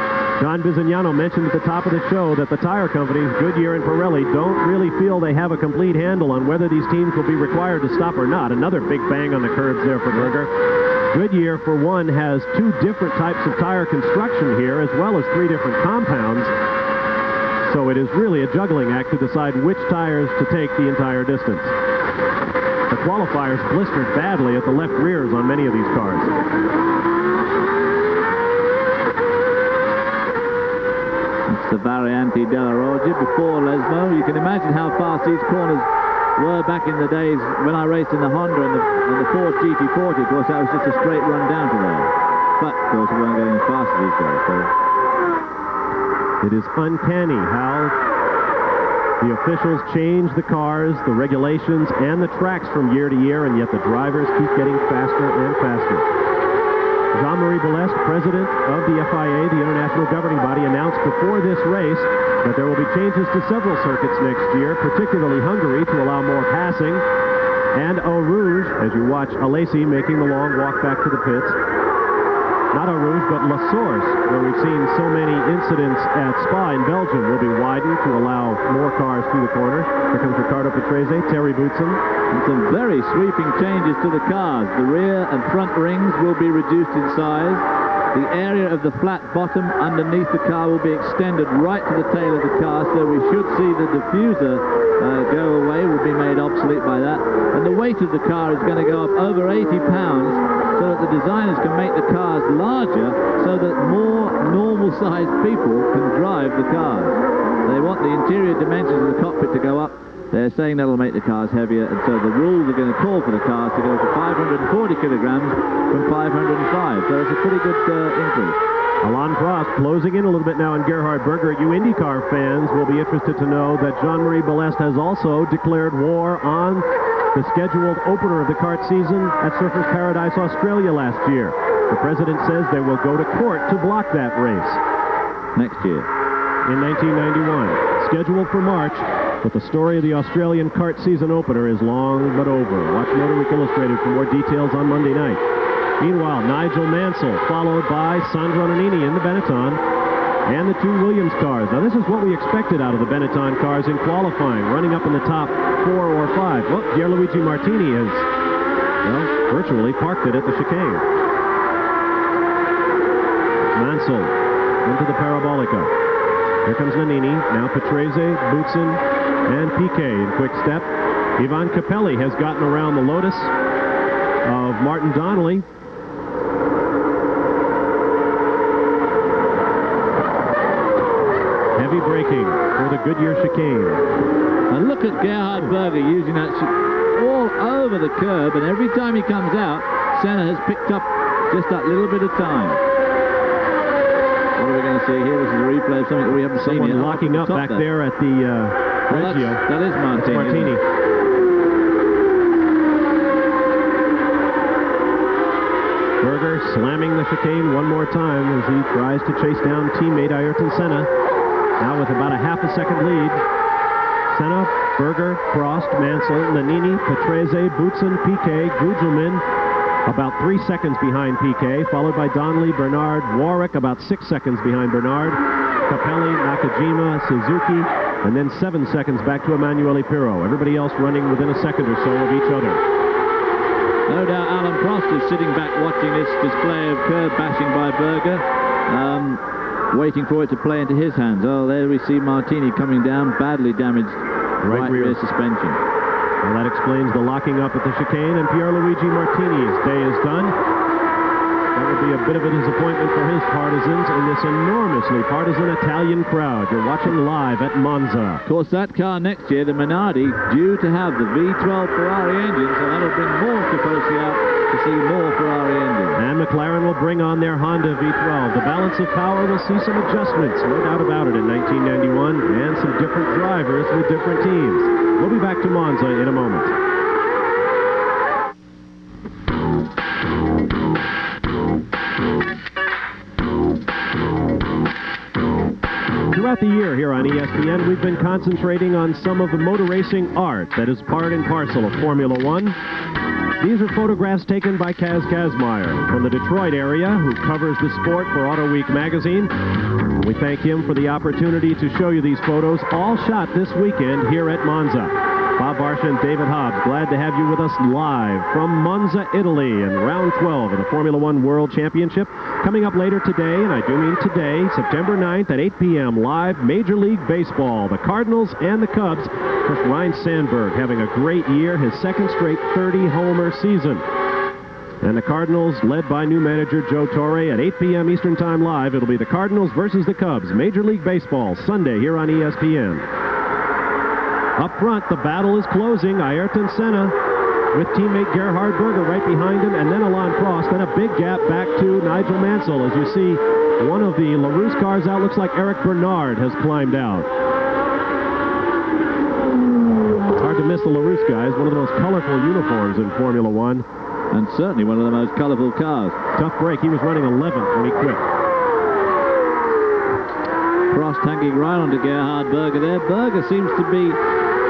[SPEAKER 5] John Bizignano mentioned at the top of the show that the tire companies, Goodyear and Pirelli, don't really feel they have a complete handle on whether these teams will be required to stop or not. Another big bang on the curbs there for Berger. Goodyear, for one, has 2 different types of tire construction here, as well as 3 different compounds. So it is really a juggling act to decide which tires to take the entire distance. The qualifiers blistered badly at the left rears on many of these cars.
[SPEAKER 1] It's the Variante della Roggia before Lesmo. You can imagine how fast these corners were back in the days when I raced in the Honda and the Ford GT40. Of course, that was just a straight run down to there. But, of course, we weren't getting as fast as these guys. So.
[SPEAKER 5] It is uncanny how the officials change the cars, the regulations, and the tracks from year to year, and yet the drivers keep getting faster and faster. Jean-Marie Balestre, president of the FIA, the international governing body, announced before this race that there will be changes to several circuits next year, particularly Hungary, to allow more passing, and Eau Rouge, as you watch Alesi making the long walk back to the pits. Not Eau Rouge, but La Source, where we've seen so many incidents at Spa in Belgium, will be widened to allow more cars through the corner. Here comes Ricardo Patrese, Terry Boutsen.
[SPEAKER 1] And some very sweeping changes to the cars. The rear and front rings will be reduced in size. The area of the flat bottom underneath the car will be extended right to the tail of the car, so we should see the diffuser go away, will be made obsolete by that. And the weight of the car is going to go up over 80 pounds, so that the designers can make the cars larger so that more normal-sized people can drive the cars. They want the interior dimensions of the cockpit to go up. They're saying that'll make the cars heavier, and so the rules are going to call for the cars to go to 540 kilograms from 505. So it's a pretty good increase.
[SPEAKER 5] Alain Prost closing in a little bit now on Gerhard Berger. You IndyCar fans will be interested to know that Jean-Marie Balestre has also declared war on the scheduled opener of the kart season at Surfers Paradise, Australia last year. The president says they will go to court to block that race.
[SPEAKER 1] Next year.
[SPEAKER 5] In 1991. Scheduled for March, but the story of the Australian kart season opener is long but over. Watch Motor Week Illustrated for more details on Monday night. Meanwhile, Nigel Mansell, followed by Sandro Nannini in the Benetton, and the 2 Williams cars. Now, this is what we expected out of the Benetton cars in qualifying, running up in the top 4 or 5. Well, Pierluigi Martini has, well, virtually parked it at the chicane. Mansell into the Parabolica. Here comes Nannini. Now Patrese, Boutsen, and Piquet in quick step. Ivan Capelli has gotten around the Lotus of Martin Donnelly. Heavy braking for the Goodyear chicane.
[SPEAKER 1] And look at Gerhard Berger using that all over the curb, and every time he comes out, Senna has picked up just that little bit of time. What are we going to see here? This is a replay of something that we haven't seen yet.
[SPEAKER 5] Someone locking up back there at the Reggio.
[SPEAKER 1] That is Martini.
[SPEAKER 5] Martini. Berger slamming the chicane one more time as he tries to chase down teammate Ayrton Senna. Now with about a half a second lead. Senna, Berger, Prost, Mansell, Nannini, Patrese, Boutsen, Piquet, Gugelmin, about 3 seconds behind Piquet, followed by Donnelly, Bernard, Warwick, about 6 seconds behind Bernard, Capelli, Nakajima, Suzuki, and then 7 seconds back to Emanuele Pirro. Everybody else running within a second or so of each other.
[SPEAKER 1] No doubt Alain Prost is sitting back watching this display of curb bashing by Berger, waiting for it to play into his hands. Oh, there we see Martini coming down, badly damaged right rear suspension.
[SPEAKER 5] Well, that explains the locking up at the chicane, and Pierluigi Martini's day is done. That would be a bit of a disappointment for his partisans in this enormously partisan Italian crowd. You're watching live at Monza.
[SPEAKER 1] Of course, that car next year, the Minardi, due to have the V12 Ferrari engine, so that'll bring more Tifosi out to see more Ferrari engines.
[SPEAKER 5] And McLaren will bring on their Honda V12. The balance of power will see some adjustments, no doubt about it, in 1991, and some different drivers with different teams. We'll be back to Monza in a moment. Throughout the year here on ESPN, we've been concentrating on some of the motor racing art that is part and parcel of Formula One. These are photographs taken by Kaz Kazmaier from the Detroit area, who covers the sport for Auto Week magazine. We thank him for the opportunity to show you these photos, all shot this weekend here at Monza. Bob Barsha and David Hobbs, glad to have you with us live from Monza, Italy, in round 12 of the Formula One World Championship. Coming up later today, and I do mean today, September 9th at 8 p.m. live, Major League Baseball, the Cardinals and the Cubs. First, Ryan Sandberg having a great year, his second straight 30-homer season. And the Cardinals, led by new manager Joe Torre, at 8 p.m. Eastern Time live. It'll be the Cardinals versus the Cubs, Major League Baseball, Sunday here on ESPN. Up front, the battle is closing. Ayrton Senna with teammate Gerhard Berger right behind him, and then Alain Prost. Then a big gap back to Nigel Mansell. As you see, one of the LaRousse cars out looks like Eric Bernard has climbed out. Hard to miss the LaRousse guys. One of the most colorful uniforms in Formula One.
[SPEAKER 1] And certainly one of the most colorful cars.
[SPEAKER 5] Tough break. He was running 11th when he quit.
[SPEAKER 1] Prost hanging right onto Gerhard Berger there. Berger seems to be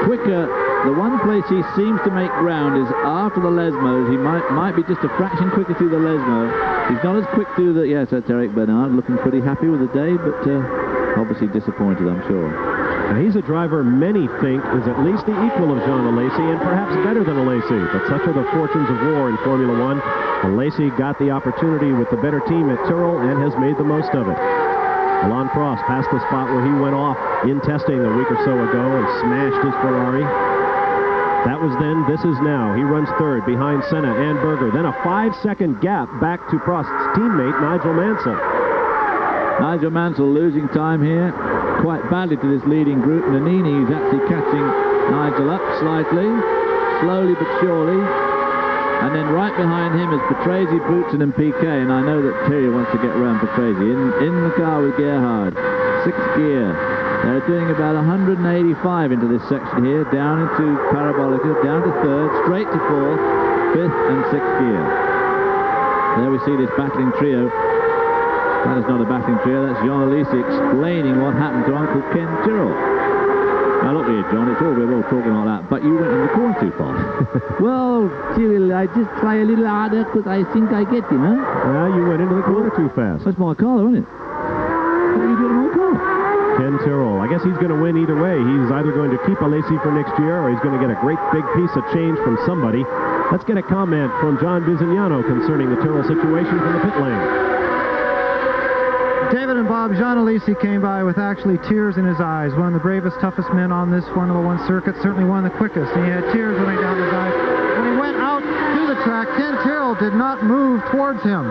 [SPEAKER 1] quicker. The one place he seems to make ground is after the Lesmos. He might be just a fraction quicker through the Lesmo. He's not as quick through the... Yes, that's Eric Bernard, looking pretty happy with the day, but obviously disappointed, I'm sure.
[SPEAKER 5] Now, he's a driver many think is at least the equal of Jean Alesi, and perhaps better than Alesi. But such are the fortunes of war in Formula One. Alesi got the opportunity with the better team at Tyrrell and has made the most of it. Alain Prost passed the spot where he went off in testing a week or so ago and smashed his Ferrari. That was then, this is now. He runs third behind Senna and Berger. Then a 5-second gap back to Prost's teammate, Nigel Mansell.
[SPEAKER 1] Nigel Mansell losing time here quite badly to this leading group. Nannini is actually catching Nigel up slightly, slowly but surely. And then right behind him is Patrese, Boutsen, and Piquet. And I know that Thierry wants to get around Patrese. In the car with Gerhard. Sixth gear. They're doing about 185 into this section here. Down into Parabolica, down to third, straight to fourth, fifth, and sixth gear. There we see this battling trio. That is not a battling trio. That's Jean Alesi explaining what happened to Uncle Ken Tyrrell. Now look here, John, we're all talking like that, but you went in the corner too fast.
[SPEAKER 4] Well, Cyril, I just try a little harder because I think I get him, huh?
[SPEAKER 5] Well, you went into the corner too fast.
[SPEAKER 1] That's my car, isn't it? What are you doing to my car?
[SPEAKER 5] Ken Tyrrell. I guess he's going to win either way. He's either going to keep Alesi for next year or he's going to get a great big piece of change from somebody. Let's get a comment from John Bizignano concerning the Tyrrell situation from the pit lane.
[SPEAKER 6] David and Bob, Jean Alesi came by with actually tears in his eyes. One of the bravest, toughest men on this Formula One circuit, certainly one of the quickest. And he had tears running down his eyes. When he went out to the track, Ken Tyrrell did not move towards him.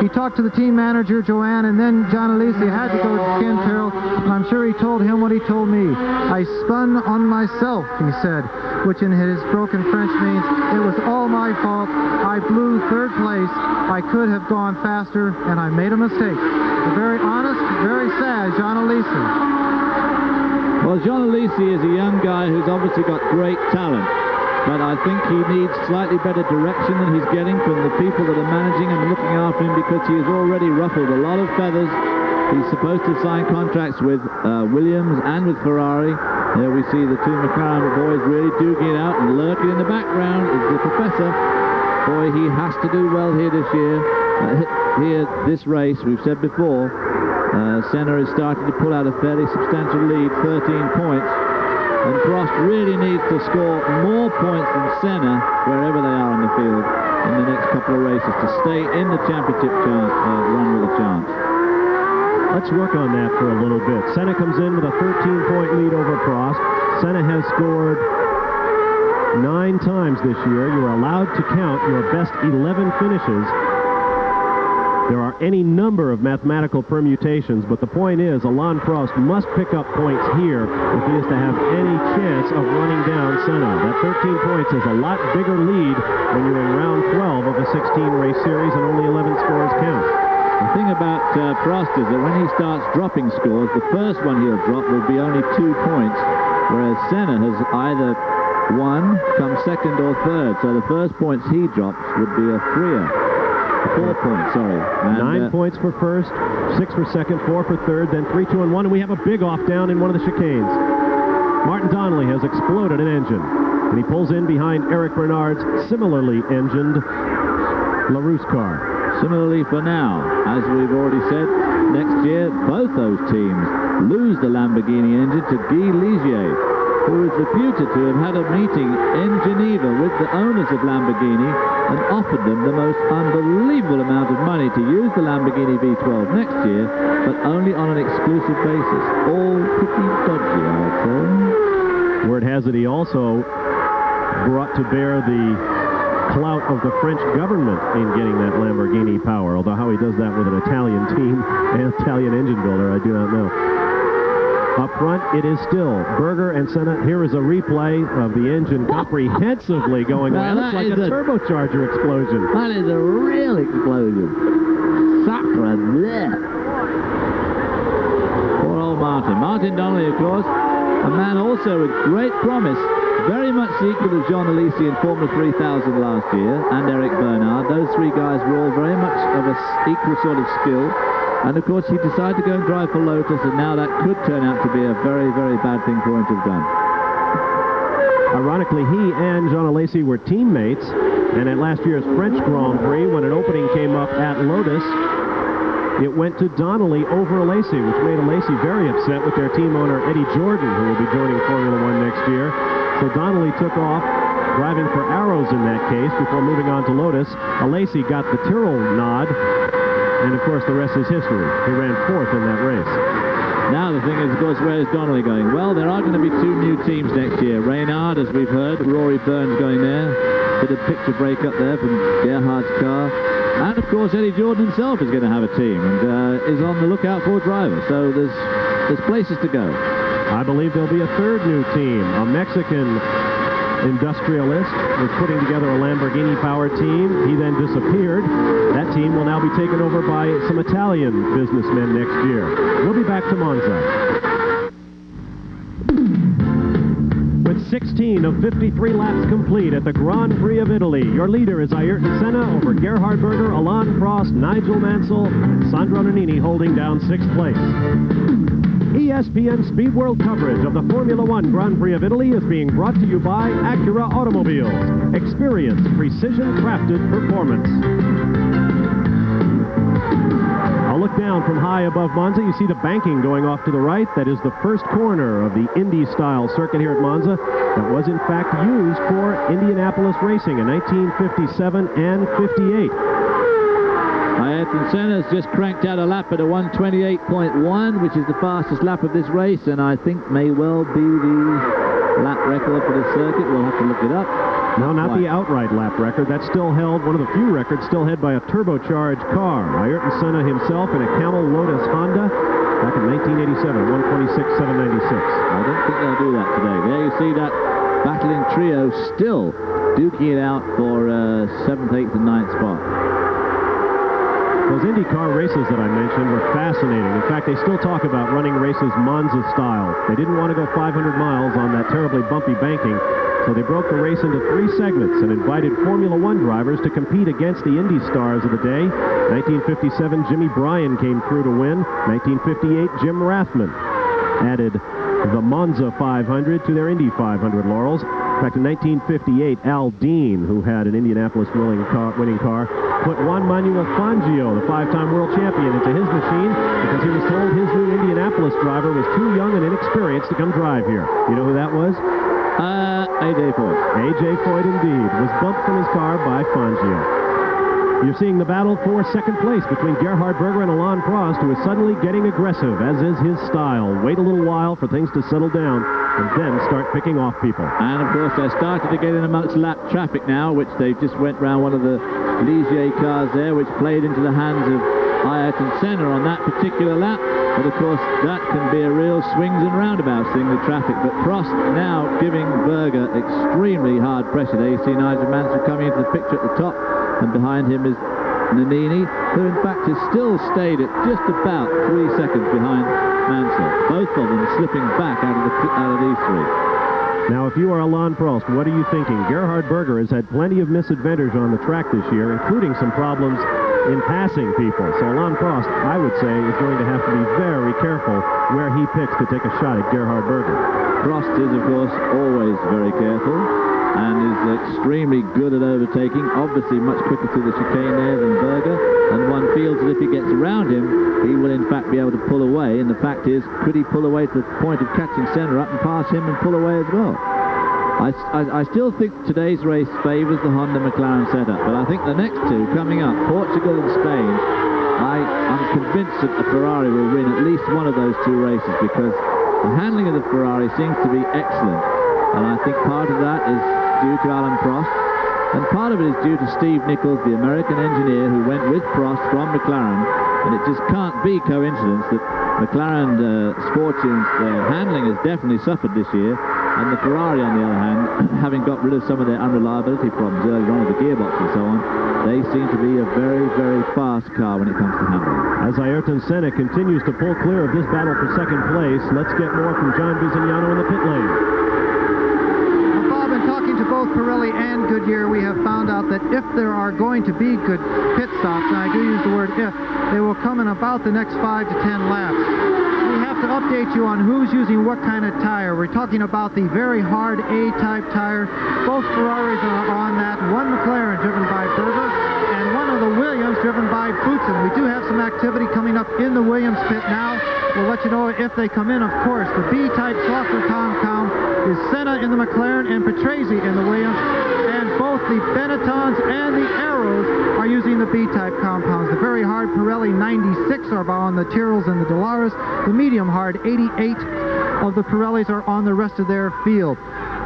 [SPEAKER 6] He talked to the team manager, Joanne, and then Jean Alesi had to go to Ken Tyrrell. I'm sure he told him what he told me. I spun on myself, he said, which in his broken French means, it was all my fault. I blew third place. I could have gone faster, and I made a mistake. A very honest, very sad Jean Alesi.
[SPEAKER 1] Well, Jean Alesi is a young guy who's obviously got great talent, but I think he needs slightly better direction than he's getting from the people that are managing and looking after him, because he has already ruffled a lot of feathers. He's supposed to sign contracts with Williams and with Ferrari. There we see the two McLaren boys really duking it out, and lurking in the background is the professor. Boy, he has to do well here this year. This race, we've said before, Senna is starting to pull out a fairly substantial lead, 13 points. And Prost really needs to score more points than Senna, wherever they are on the field, in the next couple of races, to stay in the championship run with a chance.
[SPEAKER 5] Let's work on that for a little bit. Senna comes in with a 13-point lead over Prost. Senna has scored 9 times this year. You are allowed to count your best 11 finishes. There are any number of mathematical permutations, but the point is Alain Prost must pick up points here if he is to have any chance of running down Senna. That 13 points is a lot bigger lead when you're in round 12 of a 16-race series and only 11 scores count.
[SPEAKER 1] The thing about Prost is that when he starts dropping scores, the first one he'll drop will be only 2 points, whereas Senna has either won, come second or third, so the first points he drops would be a 4 points, sorry. And,
[SPEAKER 5] 9 points for first, 6 for second, 4 for third, then 3, 2, and 1, and we have a big off down in one of the chicanes. Martin Donnelly has exploded an engine, and he pulls in behind Eric Bernard's similarly engined LaRousse car.
[SPEAKER 1] Similarly for now, as we've already said, next year both those teams lose the Lamborghini engine to Guy Ligier, who is reputed to have had a meeting in Geneva with the owners of Lamborghini and offered them the most unbelievable amount of money to use the Lamborghini V12 next year, but only on an exclusive basis. All pretty dodgy, I would say.
[SPEAKER 5] Word has it he also brought to bear the clout of the French government in getting that Lamborghini power, although how he does that with an Italian team, an Italian engine builder, I do not know. Up front, it is still Berger and Senna. Here is a replay of the engine comprehensively going away. It looks like a turbocharger explosion.
[SPEAKER 1] That is a real explosion. Sacre bleu. Poor old Martin. Martin Donnelly, of course, a man also with great promise, very much the equal of John Alesi in Formula 3000 last year, and Eric Bernard. Those three guys were all very much of an equal sort of skill. And of course, he decided to go and drive for Lotus, and now that could turn out to be a very, very bad thing for him to have done.
[SPEAKER 5] Ironically, he and Jean Alesi were teammates, and at last year's French Grand Prix, when an opening came up at Lotus, it went to Donnelly over Alesi, which made Alesi very upset with their team owner, Eddie Jordan, who will be joining Formula One next year. So Donnelly took off, driving for Arrows in that case, before moving on to Lotus. Alesi got the Tyrrell nod, and of course the rest is history. He ran 4th in that race.
[SPEAKER 1] Now the thing is, of course, where's Donnelly going? Well, there are going to be 2 new teams next year. Reynard, as we've heard, Rory Burns going there. Bit of picture break up there from Gerhard's car. And of course, Eddie Jordan himself is going to have a team and is on the lookout for a driver. So there's places to go.
[SPEAKER 5] I believe there'll be a 3rd new team. A Mexican industrialist was putting together a Lamborghini-powered team. He then disappeared. That team will now be taken over by some Italian businessmen next year. We'll be back to Monza. With 16 of 53 laps complete at the Grand Prix of Italy, your leader is Ayrton Senna over Gerhard Berger, Alain Prost, Nigel Mansell, and Sandro Nannini holding down 6th place. ESPN Speed World coverage of the Formula One Grand Prix of Italy is being brought to you by Acura Automobiles. Experience precision-crafted performance. I'll look down from high above Monza. You see the banking going off to the right. That is the first corner of the Indy-style circuit here at Monza that was, in fact, used for Indianapolis racing in 1957 and 58.
[SPEAKER 1] Ayrton Senna has just cranked out a lap at a 1:28.1, which is the fastest lap of this race, and I think may well be the lap record for this circuit. We'll have to look it up.
[SPEAKER 5] No, not the outright lap record. That's still held, one of the few records still held by a turbocharged car. Ayrton Senna himself in a Camel Lotus Honda back in 1987, 126.796.
[SPEAKER 1] I don't think they'll do that today. There you see that battling trio still duking it out for 7th, 8th, and 9th spot.
[SPEAKER 5] Those IndyCar races that I mentioned were fascinating. In fact, they still talk about running races Monza style. They didn't want to go 500 miles on that terribly bumpy banking, so they broke the race into 3 segments and invited Formula One drivers to compete against the Indy stars of the day. 1957, Jimmy Bryan came through to win. 1958, Jim Rathman added the Monza 500 to their Indy 500 laurels. In fact, in 1958, Al Dean, who had an Indianapolis winning car, put Juan Manuel Fangio, the 5-time world champion, into his machine because he was told his new Indianapolis driver was too young and inexperienced to come drive here. You know who that was?
[SPEAKER 1] A.J. Foyt.
[SPEAKER 5] A.J. Foyt, indeed, was bumped from his car by Fangio. You're seeing the battle for second place between Gerhard Berger and Alain Prost, who is suddenly getting aggressive, as is his style. Wait a little while for things to settle down, and then start picking off people.
[SPEAKER 1] And, of course, they're starting to get in amongst lap traffic now, which they just went round one of the Ligier cars there, which played into the hands of Ayrton Senna on that particular lap. But, of course, that can be a real swings and roundabouts thing, the traffic. But Prost now giving Berger extremely hard pressure. There you see Nigel Mansell coming into the picture at the top, and behind him is Nannini, who in fact has still stayed at just about 3 seconds behind Mansell. Both of them slipping back out of these three.
[SPEAKER 5] Now, if you are Alain Prost, what are you thinking? Gerhard Berger has had plenty of misadventures on the track this year, including some problems in passing people. So Alain Prost, I would say, is going to have to be very careful where he picks to take a shot at Gerhard Berger.
[SPEAKER 1] Prost is, of course, always very careful and is extremely good at overtaking, obviously much quicker through the chicane there than Berger, and one feels that if he gets around him, he will in fact be able to pull away, and the fact is, could he pull away to the point of catching Senna up and pass him and pull away as well? I still think today's race favours the Honda McLaren setup, but I think the next two coming up, Portugal and Spain, I'm convinced that a Ferrari will win at least one of those two races, because the handling of the Ferrari seems to be excellent, and I think part of that is due to Alain Prost, and part of it is due to Steve Nichols, the American engineer who went with Prost from McLaren, and it just can't be coincidence that McLaren's fortunes, their handling has definitely suffered this year, and the Ferrari, on the other hand, having got rid of some of their unreliability problems earlier on with the gearbox and so on, they seem to be a very, very fast car when it comes to handling.
[SPEAKER 5] As Ayrton Senna continues to pull clear of this battle for second place, let's get more from John Bizignano in the pit lane.
[SPEAKER 6] Bob, in talking to both Pirelli and Goodyear, we have found out that if there are going to be good pit stops, and I do use the word if, they will come in about the next 5 to 10 laps. We have to update you on who's using what kind of tire. We're talking about the very hard A-type tire. Both Ferraris are on that. One McLaren driven by Berger, and one of the Williams driven by Boutsen. We do have some activity coming up in the Williams pit now. We'll let you know if they come in, of course. The B-type softer compound is Senna in the McLaren and Patrese in the Williams, and both the Benettons and the Arrows are using the B-type compounds. The very hard Pirelli 96 are on the Tyrrells and the Delaris. The medium hard 88 of the Pirellis are on the rest of their field.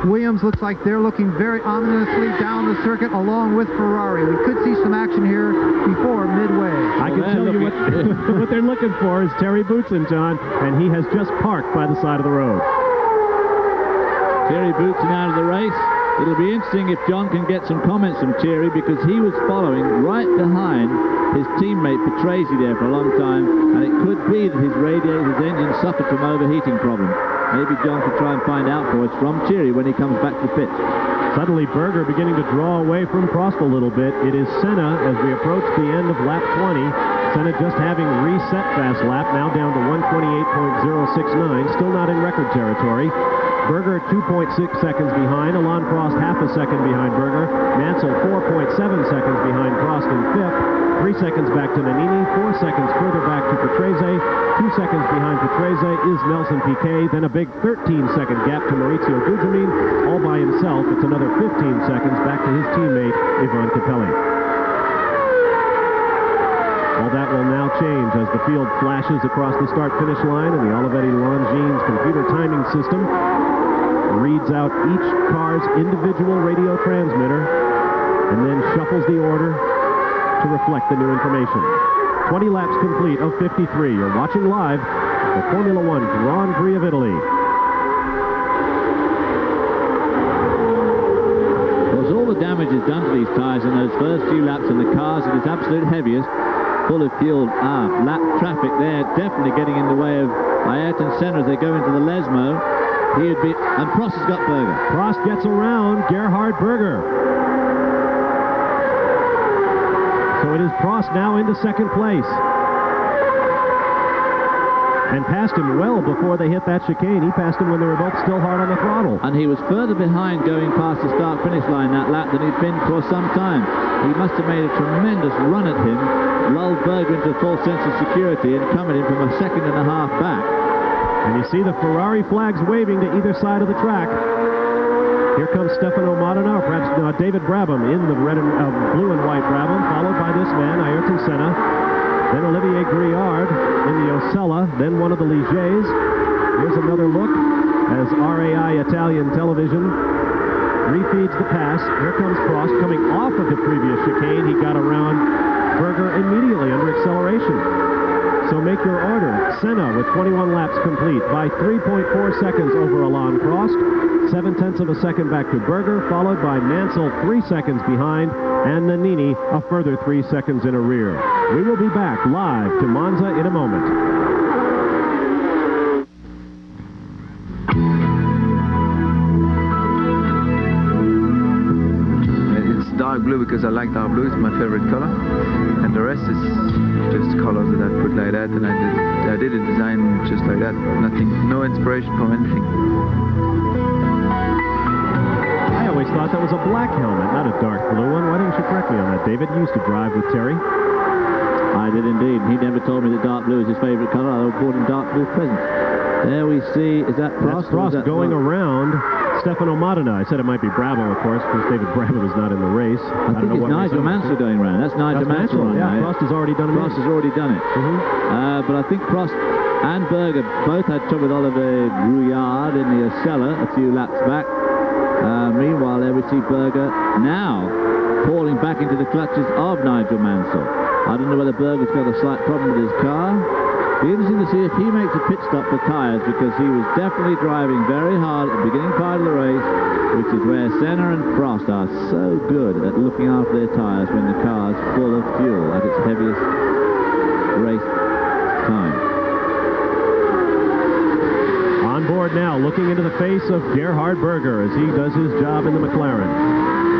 [SPEAKER 6] Williams looks like they're looking very ominously down the circuit along with Ferrari. We could see some action here before midway.
[SPEAKER 5] I can tell you what they're looking for is Terry Boutsen, John, and he has just parked by the side of the road.
[SPEAKER 1] Thierry Boutsen out of the race. It'll be interesting if John can get some comments from Thierry, because he was following right behind his teammate Patrese there for a long time, and it could be that his radiator, his engine suffered from overheating problems. Maybe John could try and find out for us from Thierry when he comes back to the pit.
[SPEAKER 5] Suddenly Berger beginning to draw away from Prost a little bit. It is Senna as we approach the end of lap 20. Senna just having reset fast lap, now down to 128.069, still not in record territory. Berger 2.6 seconds behind. Alain Prost half a second behind Berger. Mansell 4.7 seconds behind Prost in fifth. 3 seconds back to Nannini. 4 seconds further back to Patrese. 2 seconds behind Patrese is Nelson Piquet. Then a big 13-second gap to Maurizio Gugelmin. All by himself, it's another 15 seconds back to his teammate, Yvonne Capelli. All that will now change as the field flashes across the start-finish line, and the Olivetti Longines computer timing system reads out each car's individual radio transmitter and then shuffles the order to reflect the new information. 20 laps complete of 53. You're watching live the Formula One Grand Prix of Italy.
[SPEAKER 1] Of course, all the damage is done to these tires in those first few laps, and the cars at its absolute heaviest, full of fuel. Lap traffic there, definitely getting in the way of Ayrton Senna as they go into the Lesmo. And Prost has got Berger.
[SPEAKER 5] Prost gets around Gerhard Berger. So it is Prost now into second place. And passed him well before they hit that chicane. He passed him when they were both still hard on the throttle.
[SPEAKER 1] And he was further behind going past the start-finish line that lap than he'd been for some time. He must have made a tremendous run at him, lulled Berger into a false sense of security, and come at him from a second and a half back.
[SPEAKER 5] And you see the Ferrari flags waving to either side of the track. Here comes Stefano Modena, or perhaps David Brabham in the blue and white Brabham, followed by this man, Ayrton Senna. Then Olivier Griard in the Osella, then one of the Ligers. Here's another look as RAI Italian television refeeds the pass. Here comes Prost coming off of the previous chicane. He got around Berger immediately under acceleration. So make your order. Senna with 21 laps complete by 3.4 seconds over Alain Prost. 0.7 of a second back to Berger, followed by Mansell 3 seconds behind, and Nannini a further 3 seconds in a rear. We will be back live to Monza in a moment.
[SPEAKER 10] Dark blue because I like dark blue. It's my favorite color, and the rest is just colors that I put like that, and I did a design just like that. Nothing, no inspiration from anything.
[SPEAKER 5] I always thought that was a black helmet, not a dark blue one. Why didn't you correct me on that, David? You used to drive with Terry.
[SPEAKER 1] I did indeed. He never told me that dark blue is his favorite color. I bought him dark blue presents. There we see, is that Prost?
[SPEAKER 5] That's Prost going around Stefano Modena. I said it might be Brabham, of course, because David Brabham is not in the race.
[SPEAKER 1] I don't know what Nigel Mansell going around. That's Nigel Mansell.
[SPEAKER 5] Yeah, Prost has already done it.
[SPEAKER 1] Prost has already done it. But I think Prost and Berger both had trouble with Olivier Brouillard in the Osella a few laps back. Meanwhile, there we see Berger now falling back into the clutches of Nigel Mansell. I don't know whether Berger's got a slight problem with his car. Be interesting to see if he makes a pit stop for tyres, because he was definitely driving very hard at the beginning part of the race, which is where Senna and Prost are so good at looking after their tyres when the car's full of fuel at its heaviest race time.
[SPEAKER 5] On board now, looking into the face of Gerhard Berger as he does his job in the McLaren.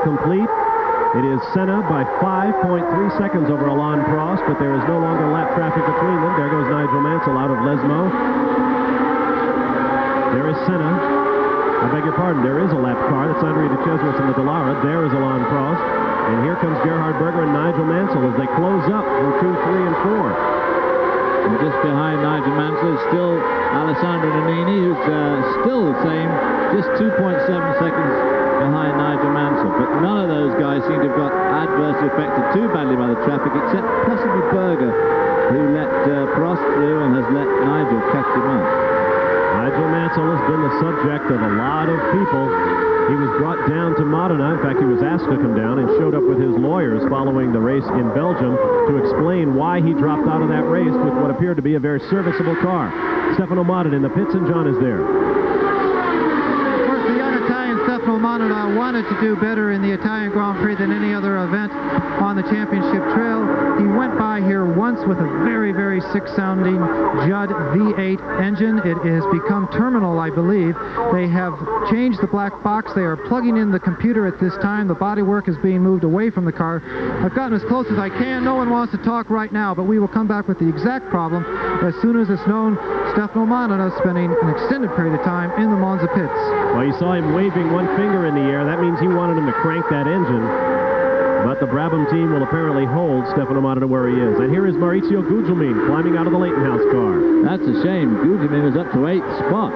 [SPEAKER 5] Complete. It is Senna by 5.3 seconds over Alain Prost, but there is no longer lap traffic between them. There goes Nigel Mansell out of Lesmo. There is Senna. I beg your pardon, there is a lap car. That's Andrea de Cesaris in the Dallara. There is Alain Prost. And here comes Gerhard Berger and Nigel Mansell as they close up from 2, 3, and 4.
[SPEAKER 1] And just behind Nigel Mansell is still Alessandro Nannini, who's still the same, just 2.7 seconds behind Nigel Mansell. But none of those guys seem to have got adversely affected too badly by the traffic, except possibly Berger, who let Prost through and has let Nigel catch him up.
[SPEAKER 5] Nigel Mansell has been the subject of a lot of people. He was brought down to Modena. In fact, he was asked to come down and showed up with his lawyers following the race in Belgium to explain why he dropped out of that race with what appeared to be a very serviceable car. Stefano Modena in the pits, and John is there.
[SPEAKER 6] Stefano Modena wanted to do better in the Italian Grand Prix than any other event on the championship trail. He went by here once with a very, very sick-sounding Judd V8 engine. It has become terminal, I believe. They have changed the black box. They are plugging in the computer at this time. The bodywork is being moved away from the car. I've gotten as close as I can. No one wants to talk right now, but we will come back with the exact problem as soon as it's known. Stefano Modena spending an extended period of time in the Monza pits.
[SPEAKER 5] Well, you saw him waving one finger in the air. That means he wanted him to crank that engine. But the Brabham team will apparently hold Stefano Modena where he is. And here is Maurizio Gugelmin climbing out of the Leighton House car.
[SPEAKER 1] That's a shame. Gugelmin was up to 8th spot.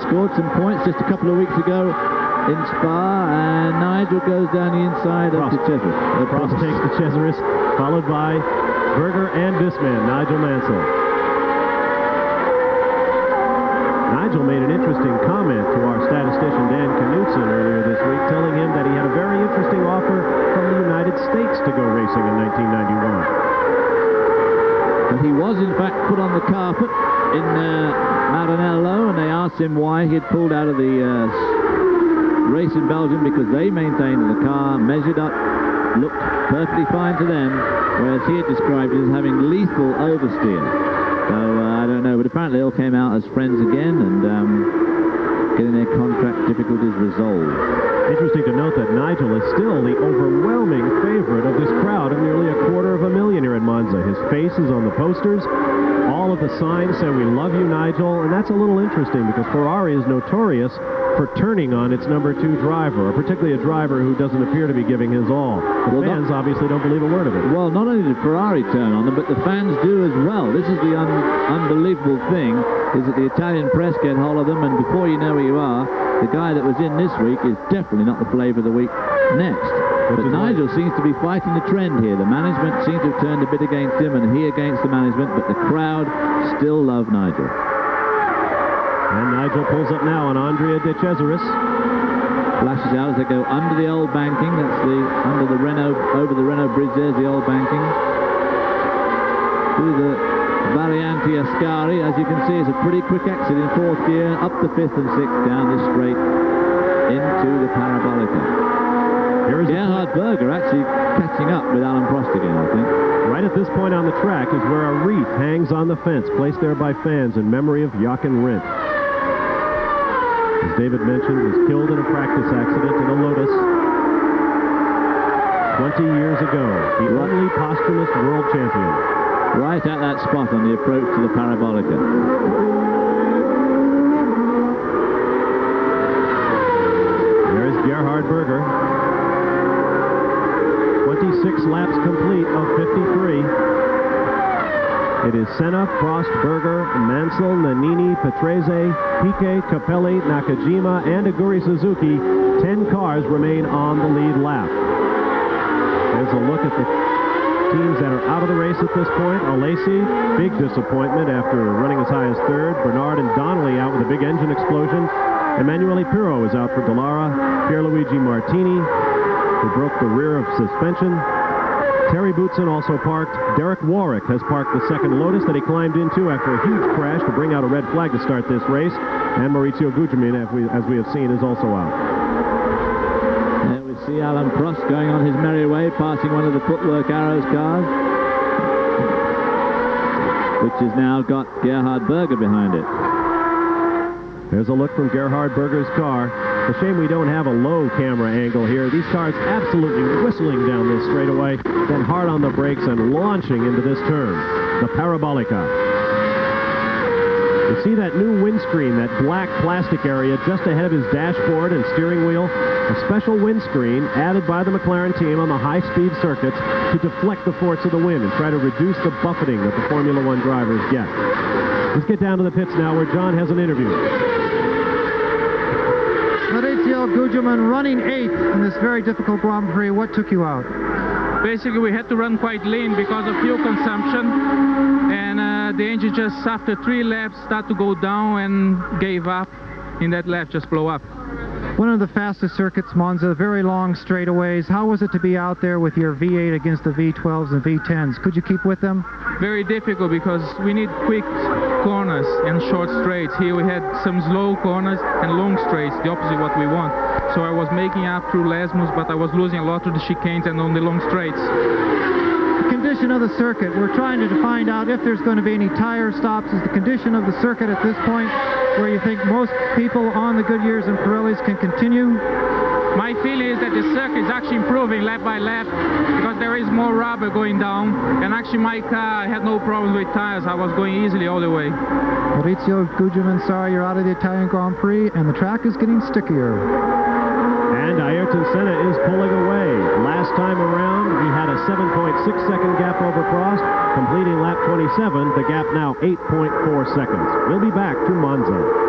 [SPEAKER 1] Scored some points just a couple of weeks ago in Spa, and Nigel goes down the inside of the Cesaris.
[SPEAKER 5] Prost takes the Cesaris, followed by Berger and this man, Nigel Mansell. Nigel made an interesting comment to our statistician Dan Knutson earlier this week, telling him that he had a very interesting offer from the United States to go racing in 1991.
[SPEAKER 1] But he was, in fact, put on the carpet in Maranello, and they asked him why he had pulled out of the race in Belgium, because they maintained the car measured up, looked perfectly fine to them, whereas he had described it as having lethal oversteer. So I don't know, but apparently they all came out as friends again, and getting their contract difficulties resolved.
[SPEAKER 5] Interesting to note that Nigel is still the overwhelming favorite of this crowd of nearly 250,000 here in Monza. His face is on the posters. All of the signs say, "We love you, Nigel," and that's a little interesting because Ferrari is notorious for turning on its number 2 driver, or particularly a driver who doesn't appear to be giving his all. The fans obviously don't believe a word of it.
[SPEAKER 1] Well, not only did Ferrari turn on them, but the fans do as well. This is the unbelievable thing, is that the Italian press get hold of them, and before you know where you are, the guy that was in this week is definitely not the flavour of the week next. But Nigel seems to be fighting the trend here. The management seems to have turned a bit against him, and he against the management, but the crowd still love Nigel.
[SPEAKER 5] And Nigel pulls up now on Andrea De Cesaris.
[SPEAKER 1] Flashes out as they go under the old banking. That's under the Renault, over the Renault bridge. There's the old banking. Through the Variante Ascari, as you can see, it's a pretty quick exit in 4th gear, up to 5th and 6th, down this straight into the Parabolica.
[SPEAKER 5] Here is
[SPEAKER 1] Gerhard Berger actually catching up with Alan Prost again, I think.
[SPEAKER 5] Right at this point on the track is where a wreath hangs on the fence, placed there by fans in memory of Jochen Rindt. As David mentioned, was killed in a practice accident in a Lotus 20 years ago. The only posthumous world champion.
[SPEAKER 1] Right at that spot on the approach to the Parabolica.
[SPEAKER 5] There is Gerhard Berger. 26 laps complete of 53. It is Senna, Prost, Berger, Mansell, Nannini, Patrese, Piquet, Capelli, Nakajima, and Aguri Suzuki. 10 cars remain on the lead lap. There's a look at the teams that are out of the race at this point. Alesi, big disappointment after running as high as 3rd. Bernard and Donnelly out with a big engine explosion. Emanuele Pirro is out for Dallara. Pierluigi Martini, who broke the rear of suspension. Terry Boutsen also parked. Derek Warwick has parked the 2nd Lotus that he climbed into after a huge crash to bring out a red flag to start this race. And Maurizio Gugelmin, as we have seen, is also out.
[SPEAKER 1] There we see Alan Prost going on his merry way, passing one of the Footwork Arrows cars, which has now got Gerhard Berger behind it.
[SPEAKER 5] There's a look from Gerhard Berger's car. A shame we don't have a low camera angle here. These cars absolutely whistling down this straightaway, then hard on the brakes and launching into this turn. The Parabolica. You see that new windscreen, that black plastic area just ahead of his dashboard and steering wheel? A special windscreen added by the McLaren team on the high-speed circuits to deflect the force of the wind and try to reduce the buffeting that the Formula One drivers get. Let's get down to the pits now where John has an interview.
[SPEAKER 6] Maurizio Gugelmin running 8th in this very difficult Grand Prix. What took you out?
[SPEAKER 7] Basically, we had to run quite lean because of fuel consumption, and the engine just after 3 laps started to go down and gave up. In that lap, just blow up.
[SPEAKER 6] One of the fastest circuits, Monza, very long straightaways. How was it to be out there with your V8 against the V12s and V10s? Could you keep with them?
[SPEAKER 7] Very difficult because we need quick corners and short straights. Here we had some slow corners and long straights, the opposite what we want. So I was making up through Lesmus, but I was losing a lot to the chicanes and on the long straights.
[SPEAKER 6] The condition of the circuit, we're trying to find out if there's going to be any tire stops. Is the condition of the circuit at this point where you think most people on the Goodyears and Pirellis can continue?
[SPEAKER 7] My feeling is that the circuit is actually improving lap by lap because there is more rubber going down, and actually my car had no problem with tires. I was going easily all the way.
[SPEAKER 6] Maurizio Gugelmin, sorry you're out of the Italian Grand Prix, and the track is getting stickier.
[SPEAKER 5] And Ayrton Senna is pulling away. Last time around, he had a 7.6-second gap over Prost, completing lap 27. The gap now 8.4 seconds. We'll be back to Monza.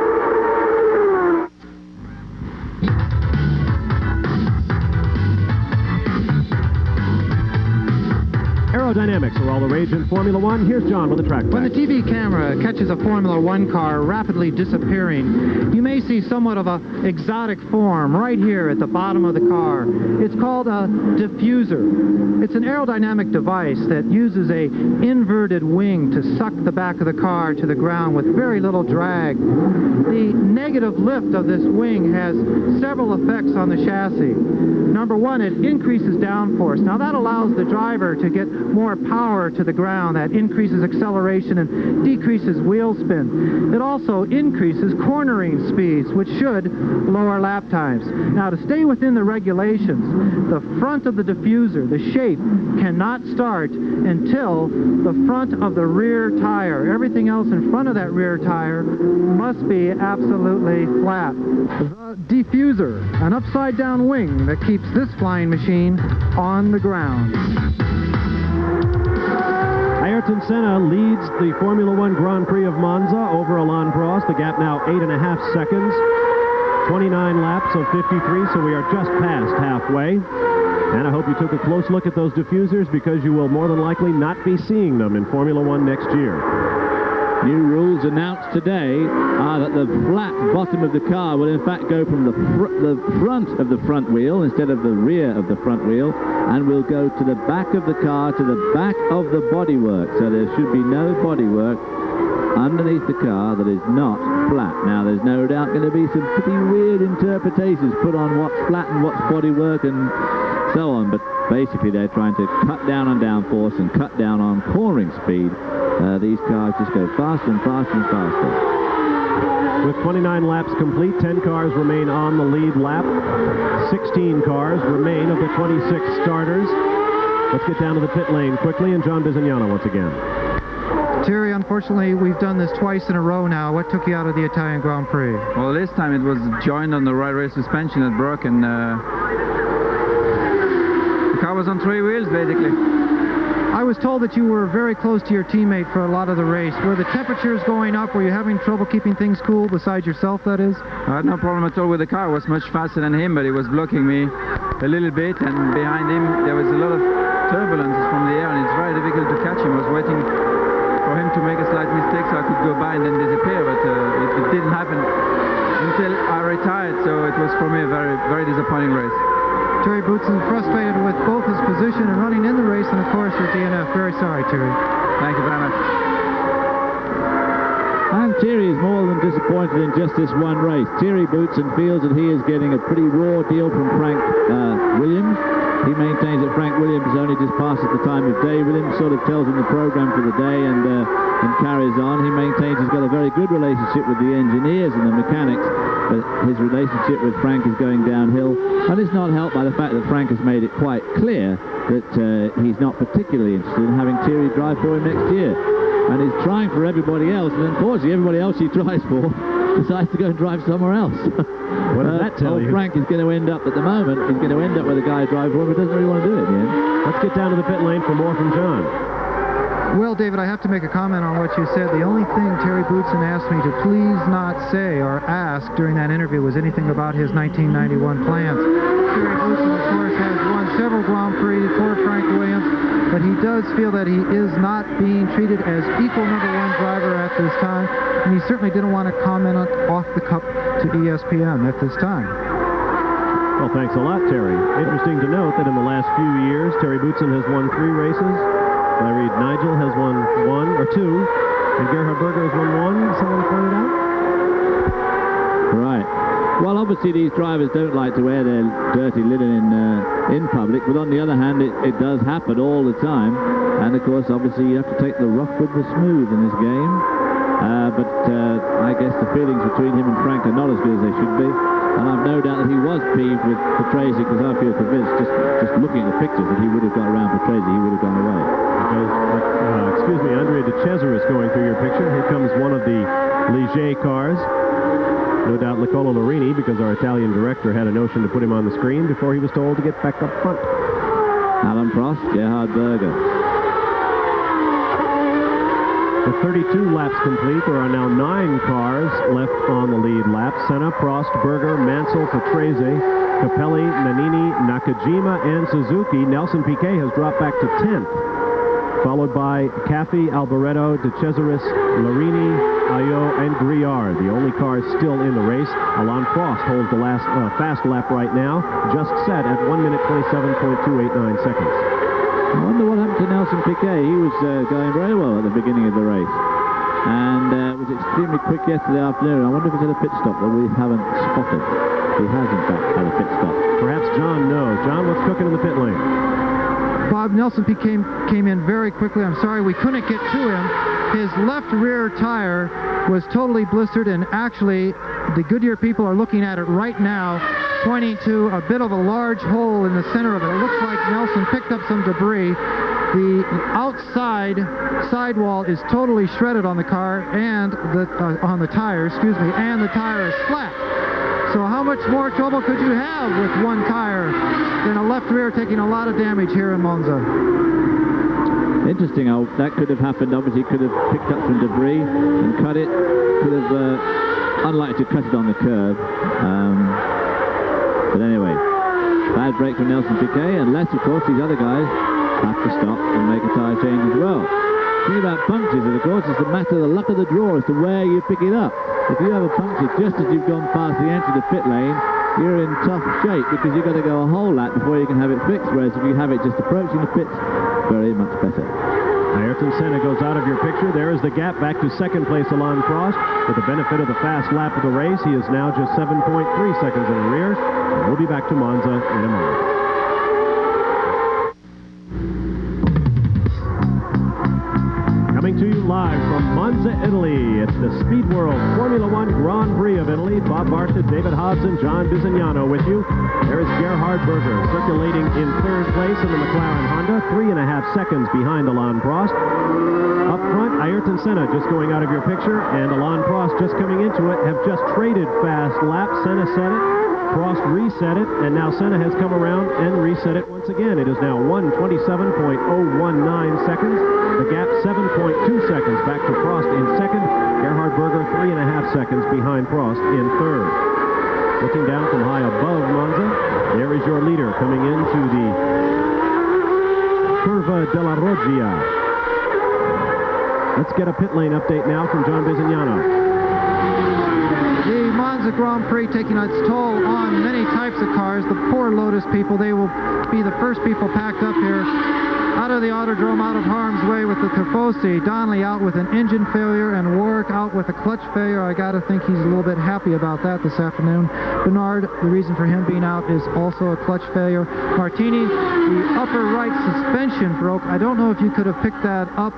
[SPEAKER 5] Aerodynamics are all the rage in Formula One. Here's John with the track.
[SPEAKER 6] When the TV camera catches a Formula One car rapidly disappearing, you may see somewhat of an exotic form right here at the bottom of the car. It's called a diffuser. It's an aerodynamic device that uses a inverted wing to suck the back of the car to the ground with very little drag. The negative lift of this wing has several effects on the chassis. Number one, it increases downforce. Now that allows the driver to get more power to the ground. That increases acceleration and decreases wheel spin. It also increases cornering speeds, which should lower lap times. Now, to stay within the regulations, the front of the diffuser, the shape, cannot start until the front of the rear tire. Everything else in front of that rear tire must be absolutely flat. The diffuser, an upside-down wing that keeps this flying machine on the ground.
[SPEAKER 5] Ayrton Senna leads the Formula One Grand Prix of Monza over Alain Prost. The gap now 8.5 seconds. 29 laps of 53, so we are just past halfway. And I hope you took a close look at those diffusers, because you will more than likely not be seeing them in Formula One next year.
[SPEAKER 1] New rules announced today are that the flat bottom of the car will in fact go from the front of the front wheel instead of the rear of the front wheel, and will go to the back of the car, to the back of the bodywork. So there should be no bodywork underneath the car that is not flat. Now, there's no doubt going to be some pretty weird interpretations put on what's flat and what's bodywork and so on, but basically they're trying to cut down on downforce and cut down on cornering speed. These cars just go faster and faster and faster.
[SPEAKER 5] With 29 laps complete, 10 cars remain on the lead lap. 16 cars remain of the 26 starters. Let's get down to the pit lane quickly, and John Bizignano once again.
[SPEAKER 6] Terry, unfortunately, we've done this twice in a row now. What took you out of the Italian Grand Prix?
[SPEAKER 10] Well, this time it was joined on the right rear suspension that broke, and the car was on 3 wheels, basically.
[SPEAKER 6] I was told that you were very close to your teammate for a lot of the race. Were the temperatures going up? Were you having trouble keeping things cool, besides yourself, that is?
[SPEAKER 10] I had no problem at all with the car. I was much faster than him, but he was blocking me a little bit, and behind him there was a lot of turbulences from the air, and it's very difficult to catch him. I was waiting for him to make a slight mistake so I could go by and then disappear, but it didn't happen until I retired, so it was for me a very, very disappointing race.
[SPEAKER 6] Terry Boutsen frustrated with both his position and running in the race, and of course your DNF. Very sorry, Terry.
[SPEAKER 10] Thank you very much.
[SPEAKER 1] And Thierry is more than disappointed in just this one race. Thierry Boutsen feels that he is getting a pretty raw deal from Frank Williams. He maintains that Frank Williams only just passes the time of day. Williams sort of tells him the program for the day and carries on. He maintains he's got a very good relationship with the engineers and the mechanics, but his relationship with Frank is going downhill, and it's not helped by the fact that Frank has made it quite clear that he's not particularly interested in having Thierry drive for him next year. And he's trying for everybody else, and unfortunately everybody else he tries for decides to go and drive somewhere else.
[SPEAKER 5] What does that tell you?
[SPEAKER 1] Frank is going to end up, at the moment, he's going to end up with a guy drive for him who doesn't really want to do it in the end.
[SPEAKER 5] Let's get down to the pit lane for more from John.
[SPEAKER 6] Well, David, I have to make a comment on what you said. The only thing Terry Boutsen asked me to please not say or ask during that interview was anything about his 1991 plans. Terry Boutsen, of course, has won several Grand Prix for Frank Williams, but he does feel that he is not being treated as equal #1 driver at this time, and he certainly didn't want to comment on off the cup to ESPN at this time.
[SPEAKER 5] Well, thanks a lot, Terry. Interesting to note that in the last few years, Terry Boutsen has won 3 races. Larry Nigel has won 1 or 2, and Gerhard Berger has won 1, someone pointed out.
[SPEAKER 1] Right. Well, obviously these drivers don't like to wear their dirty linen in public, but on the other hand, it does happen all the time. And of course, obviously, you have to take the rough with the smooth in this game. But I guess the feelings between him and Frank are not as good as they should be. And I've no doubt that he was peeved with Patrese, because I feel convinced, just looking at the pictures, that he would have got around Patrese, he would have gone away.
[SPEAKER 5] Excuse me, Andrea De Cesaris going through your picture. Here comes one of the Ligier cars. No doubt Nicola Lorini, because our Italian director had a notion to put him on the screen before he was told to get back up front.
[SPEAKER 1] Alain Prost, Gerhard Berger.
[SPEAKER 5] With 32 laps complete, there are now 9 cars left on the lead lap. Senna, Prost, Berger, Mansell, Patrese, Capelli, Nannini, Nakajima, and Suzuki. Nelson Piquet has dropped back to 10th, followed by Caffey, Alboreto, De Cesaris, Lorini, Ayot, and Griard. The only cars still in the race. Alain Prost holds the last fast lap right now, just set at 1 minute 27.289 seconds.
[SPEAKER 1] I wonder what happened to Nelson Piquet. He was going very well at the beginning of the race, and was extremely quick yesterday afternoon. I wonder if he's had a pit stop that we haven't spotted. He has, in fact, had a pit stop.
[SPEAKER 5] Perhaps John knows. John, what's cooking in the pit lane?
[SPEAKER 6] Bob, Nelson came in very quickly. I'm sorry we couldn't get to him. His left rear tire was totally blistered, and actually the Goodyear people are looking at it right now, pointing to a bit of a large hole in the center of it. It looks like Nelson picked up some debris. The outside sidewall is totally shredded on the car and on the tire, excuse me, and the tire is flat. So how much more trouble could you have with one tire than a left rear taking a lot of damage here in Monza?
[SPEAKER 1] Interesting how that could have happened. Obviously, could have picked up some debris and cut it. Could have, unlikely to cut it on the curb. But anyway, bad break from Nelson Piquet, unless, of course, these other guys have to stop and make a tyre change as well. The thing about punctures is, of course, it's a matter of the luck of the draw as to where you pick it up. If you have a puncture just as you've gone past the entry to the pit lane, you're in tough shape because you've got to go a whole lap before you can have it fixed, whereas if you have it just approaching the pits, very much better.
[SPEAKER 5] Ayrton Senna goes out of your picture. There is the gap back to second place, Alain Prost. With the benefit of the fast lap of the race, he is now just 7.3 seconds in the rear. And we'll be back to Monza in a moment. Coming to you live from Monza, Italy. It's the Speed World Formula One Grand Prix of Italy. Bob Barcia, David Hobbs, and John Bisignano with you. There is Gerhard Berger circulating in third place in the McLaren Honda, 3.5 seconds behind Alain Prost. Up front, Ayrton Senna just going out of your picture, and Alain Prost just coming into it, have just traded fast laps. Senna set it, Prost reset it, and now Senna has come around and reset it once again. It is now 1:27.019 seconds. The gap 7.2 seconds back to Prost in second. Gerhard Berger 3.5 seconds behind Prost in third. Looking down from high above Monza, there is your leader coming into the Curva della Roggia. Let's get a pit lane update now from John Bisignano.
[SPEAKER 6] The Monza Grand Prix taking its toll on many types of cars. The poor Lotus people, they will be the first people packed up here out of the Autodrome, out of harm's way with the Tifosi. Donnelly out with an engine failure and Warwick out with a clutch failure. I got to think he's a little bit happy about that this afternoon. Bernard, the reason for him being out is also a clutch failure. Martini, the upper right suspension broke. I don't know if you could have picked that up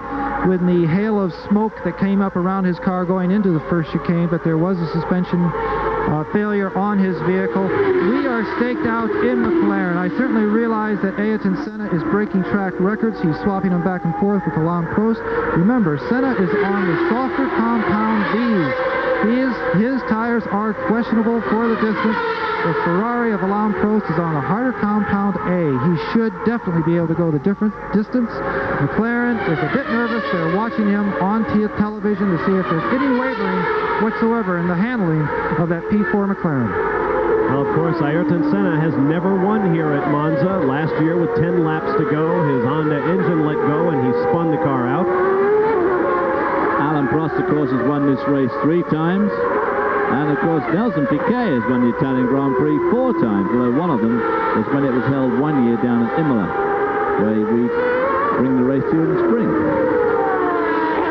[SPEAKER 6] with the hail of smoke that came up around his car going into the first chicane, but there was a suspension failure on his vehicle. We are staked out in McLaren. I certainly realize that Ayrton Senna is breaking track records. He's swapping them back and forth with Alain Prost. Remember, Senna is on the softer compound Bs. His tires are questionable for the distance. The Ferrari of Alain Prost is on a harder compound A. He should definitely be able to go the different distance. McLaren is a bit nervous. They're watching him on television to see if there's any wavering whatsoever in the handling of that P4 McLaren.
[SPEAKER 5] Well, of course, Ayrton Senna has never won here at Monza. Last year, with 10 laps to go, his Honda engine let go and he spun the car out.
[SPEAKER 1] Alain Prost, of course, has won this race 3 times. And, of course, Nelson Piquet has won the Italian Grand Prix 4 times, although one of them was when it was held 1 year down at Imola, where we bring the race to you in the spring.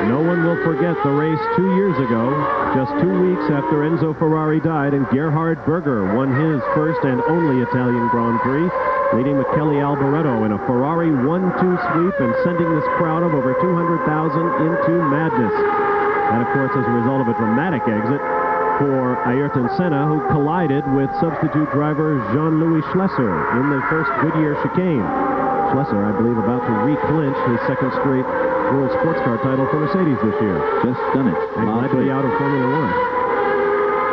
[SPEAKER 5] No one will forget the race 2 years ago, just 2 weeks after Enzo Ferrari died, and Gerhard Berger won his first and only Italian Grand Prix, leading Michele Alboreto in a Ferrari 1-2 sweep and sending this crowd of over 200,000 into madness. And, of course, as a result of a dramatic exit for Ayrton Senna, who collided with substitute driver Jean-Louis Schlesser in the first Goodyear chicane. Schlesser, I believe, about to re-clinch his second straight World Sports Car title for Mercedes this year.
[SPEAKER 1] Just done it.
[SPEAKER 5] And glad to be out of Formula One.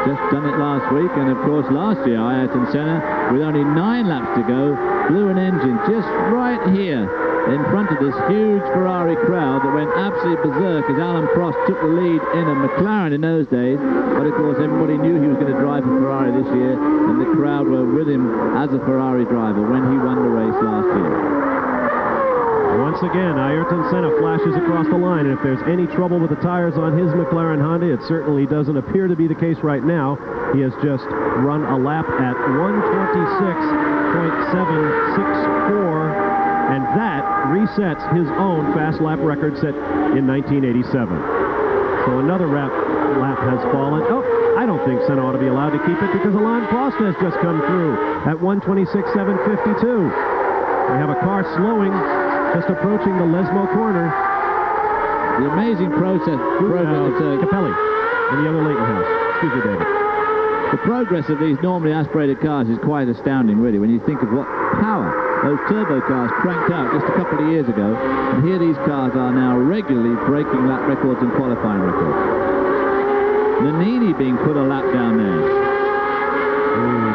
[SPEAKER 1] Just done it last week, and of course last year Ayrton Senna, with only 9 laps to go, blew an engine just right here in front of this huge Ferrari crowd that went absolutely berserk as Alain Prost took the lead in a McLaren in those days. But of course everybody knew he was going to drive a Ferrari this year, and the crowd were with him as a Ferrari driver when he won the race last year.
[SPEAKER 5] Once again, Ayrton Senna flashes across the line, and if there's any trouble with the tires on his McLaren Honda, it certainly doesn't appear to be the case right now. He has just run a lap at 1:26.764. and that resets his own fast lap record set in 1987. So another lap has fallen. Oh, I don't think Senna ought to be allowed to keep it because Alain Prost has just come through at 1:26.752. We have a car slowing, just approaching the Lesmo corner.
[SPEAKER 1] The amazing progress
[SPEAKER 5] Capelli and the other Leighton House. Excuse me, David.
[SPEAKER 1] The progress of these normally aspirated cars is quite astounding, really, when you think of what power those turbo cars cranked out just a couple of years ago. And here these cars are now regularly breaking lap records and qualifying records. Nannini being put a lap down there.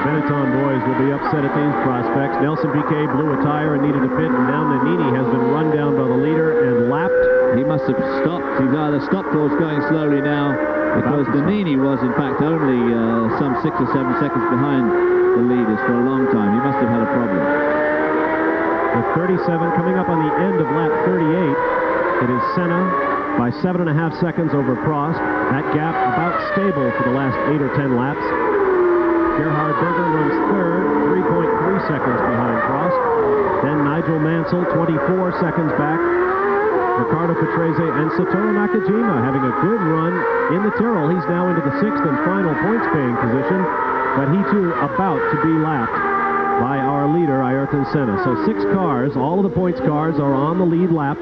[SPEAKER 5] Benetton boys will be upset at these prospects. Nelson Piquet blew a tire and needed a pit, and now Nannini has been run down by the leader and lapped.
[SPEAKER 1] He must have stopped. He's either stopped or is going slowly now, because Nannini was in fact only some 6 or 7 seconds behind the leaders for a long time. He must have had a problem.
[SPEAKER 5] With 37 coming up on the end of lap 38, it is Senna by 7.5 seconds over Prost. That gap about stable for the last 8 or 10 laps. Gerhard Berger runs third, 3.3 seconds behind Prost. Then Nigel Mansell, 24 seconds back. Riccardo Patrese and Satoru Nakajima having a good run in the Tyrrell. He's now into the 6th and final points-paying position, but he too about to be lapped by our leader, Ayrton Senna. So 6 cars, all of the points cars, are on the lead lap.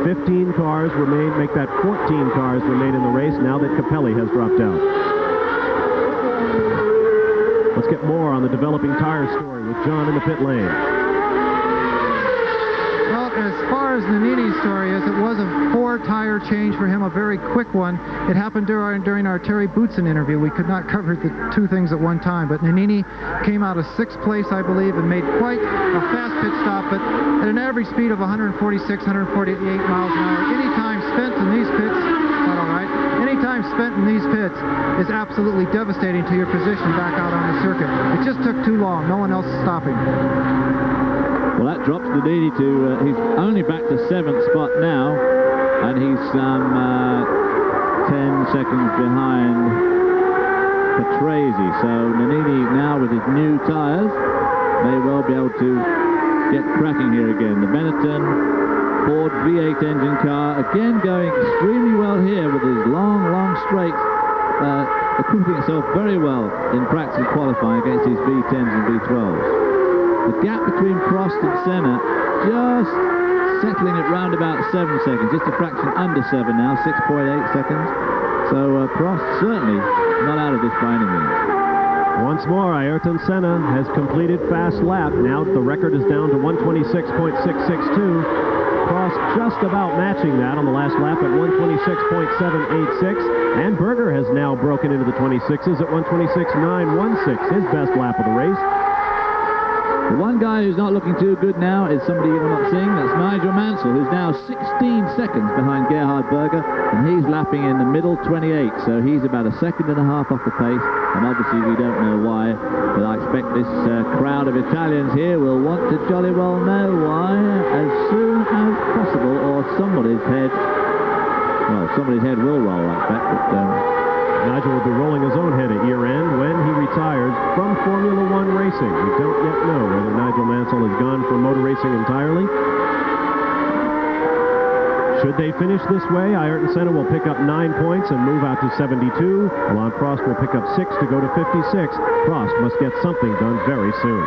[SPEAKER 5] 15 cars remain, make that 14 cars remain in the race now that Capelli has dropped out. Let's get more on the developing tire story with John in the pit lane.
[SPEAKER 6] Well, as far as Nannini's story is, it was a 4-tire change for him, a very quick one. It happened during our Terry Boutsen interview. We could not cover the 2 things at one time, but Nannini came out of 6th place, I believe, and made quite a fast pit stop, but at an average speed of 146, 148 miles an hour. Any time spent in these pits, not all right. Any time spent in these pits is absolutely devastating to your position back out on the circuit. It just took too long. No one else is stopping.
[SPEAKER 1] Well, that drops Nannini to, he's only back to 7th spot now, and he's some 10 seconds behind Patrese. So Nannini now with his new tires may well be able to get cracking here again. The Benetton Ford V8 engine car again going extremely well here with his long straights, equipping itself very well in practice and qualifying against these V10s and V12s. The gap between Prost and Senna just settling at round about 7 seconds, just a fraction under 7 now, 6.8 seconds. So Prost certainly not out of this by any means.
[SPEAKER 5] Once more, Ayrton Senna has completed fast lap. Now the record is down to 126.662. Prost just about matching that on the last lap at 126.786. And Berger has now broken into the 26s at 126.916, his best lap of the race.
[SPEAKER 1] The one guy who's not looking too good now is somebody you're not seeing. That's Nigel Mansell, who's now 16 seconds behind Gerhard Berger, and he's lapping in the middle 28, so he's about 1.5 seconds off the pace, and obviously we don't know why, but I expect this crowd of Italians here will want to jolly well know why as soon as possible, or somebody's head will roll, I expect, but
[SPEAKER 5] Nigel will be rolling his own head at year-end when he retires from Formula One racing. We don't yet know whether Nigel Mansell has gone from motor racing entirely. Should they finish this way, Ayrton Senna will pick up 9 points and move out to 72. Alain Prost will pick up 6 to go to 56. Prost must get something done very soon.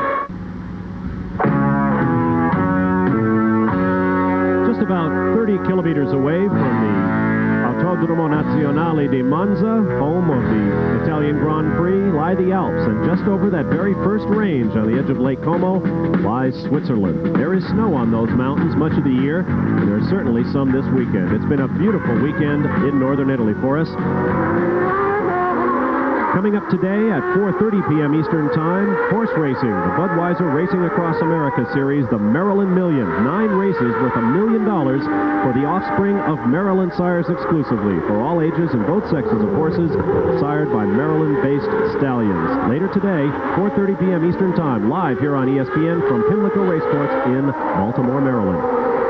[SPEAKER 5] Just about 30 kilometers away from the Autodromo Nazionale di Monza, home of the Italian Grand Prix, lie the Alps, and just over that very first range on the edge of Lake Como lies Switzerland. There is snow on those mountains much of the year, and there's certainly some this weekend. It's been a beautiful weekend in northern Italy for us. Coming up today at 4:30 p.m. Eastern Time, horse racing, the Budweiser Racing Across America Series, the Maryland Million. 9 races worth $1 million for the offspring of Maryland sires exclusively, for all ages and both sexes of horses, sired by Maryland-based stallions. Later today, 4:30 p.m. Eastern Time, live here on ESPN from Pimlico Racecourse in Baltimore, Maryland.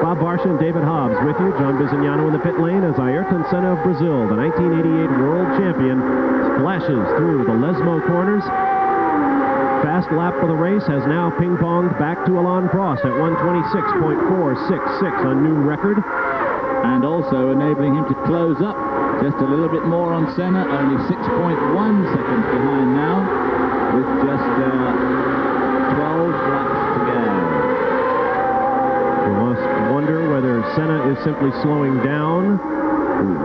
[SPEAKER 5] Bob Barsha and David Hobbs with you. John Bizignano in the pit lane as Ayrton Senna of Brazil, the 1988 world champion, flashes through the Lesmo corners. Fast lap for the race has now ping-ponged back to Alain Prost at 126.466, a new record.
[SPEAKER 1] And also enabling him to close up just a little bit more on Senna, only 6.1 seconds behind now, with just 12 laps to go.
[SPEAKER 5] Senna is simply slowing down,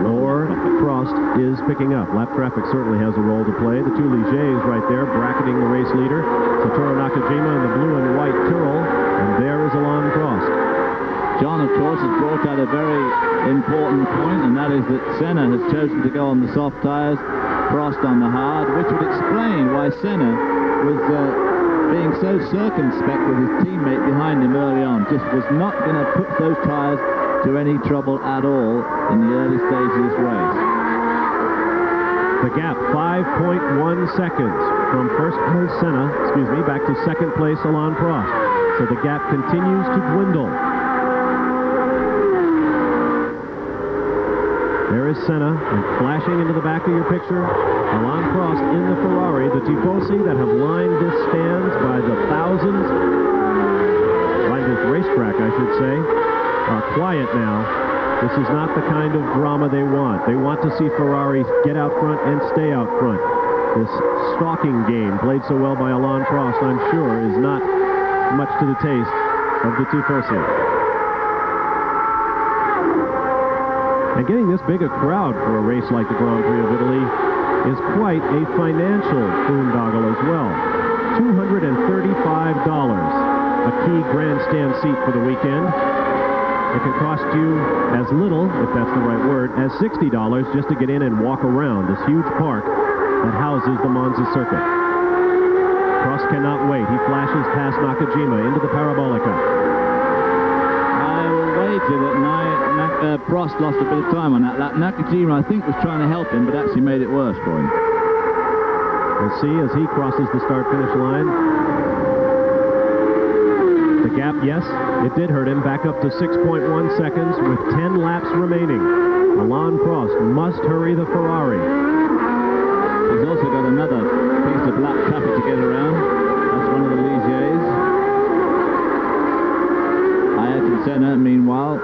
[SPEAKER 5] or Prost is picking up. Lap traffic certainly has a role to play. The two Ligets right there bracketing the race leader. Satoru Nakajima in the blue and white Tyrrell, and there is Alain Prost.
[SPEAKER 1] John, of course, has brought out a very important point, and that is that Senna has chosen to go on the soft tyres, Prost on the hard, which would explain why Senna was being so circumspect with his teammate behind him early on. Just was not going to put those tyres to any trouble at all in the early stages of this race.
[SPEAKER 5] The gap, 5.1 seconds from first place Senna, back to second place Alain Prost. So the gap continues to dwindle. There is Senna, and flashing into the back of your picture, Alain Prost in the Ferrari. The Tifosi that have lined this stands by the thousands, lined this racetrack, I should say, are quiet now. This is not the kind of drama they want. They want to see Ferrari get out front and stay out front. This stalking game, played so well by Alain Prost, I'm sure, is not much to the taste of the Tifosi. And getting this big a crowd for a race like the Grand Prix of Italy is quite a financial boondoggle as well. $235, a key grandstand seat for the weekend. It can cost you as little, if that's the right word, as $60 just to get in and walk around this huge park that houses the Monza circuit. Prost cannot wait. He flashes past Nakajima into the Parabolica.
[SPEAKER 1] I will wager that Prost lost a bit of time on that lap. Nakajima, I think, was trying to help him, but actually made it worse for him.
[SPEAKER 5] We'll see as he crosses the start-finish line. The gap, yes, it did hurt him, back up to 6.1 seconds with 10 laps remaining. Alain Prost must hurry the Ferrari.
[SPEAKER 1] He's also got another piece of lap traffic to get around. That's one of the Ligets. Ayrton Senna, meanwhile,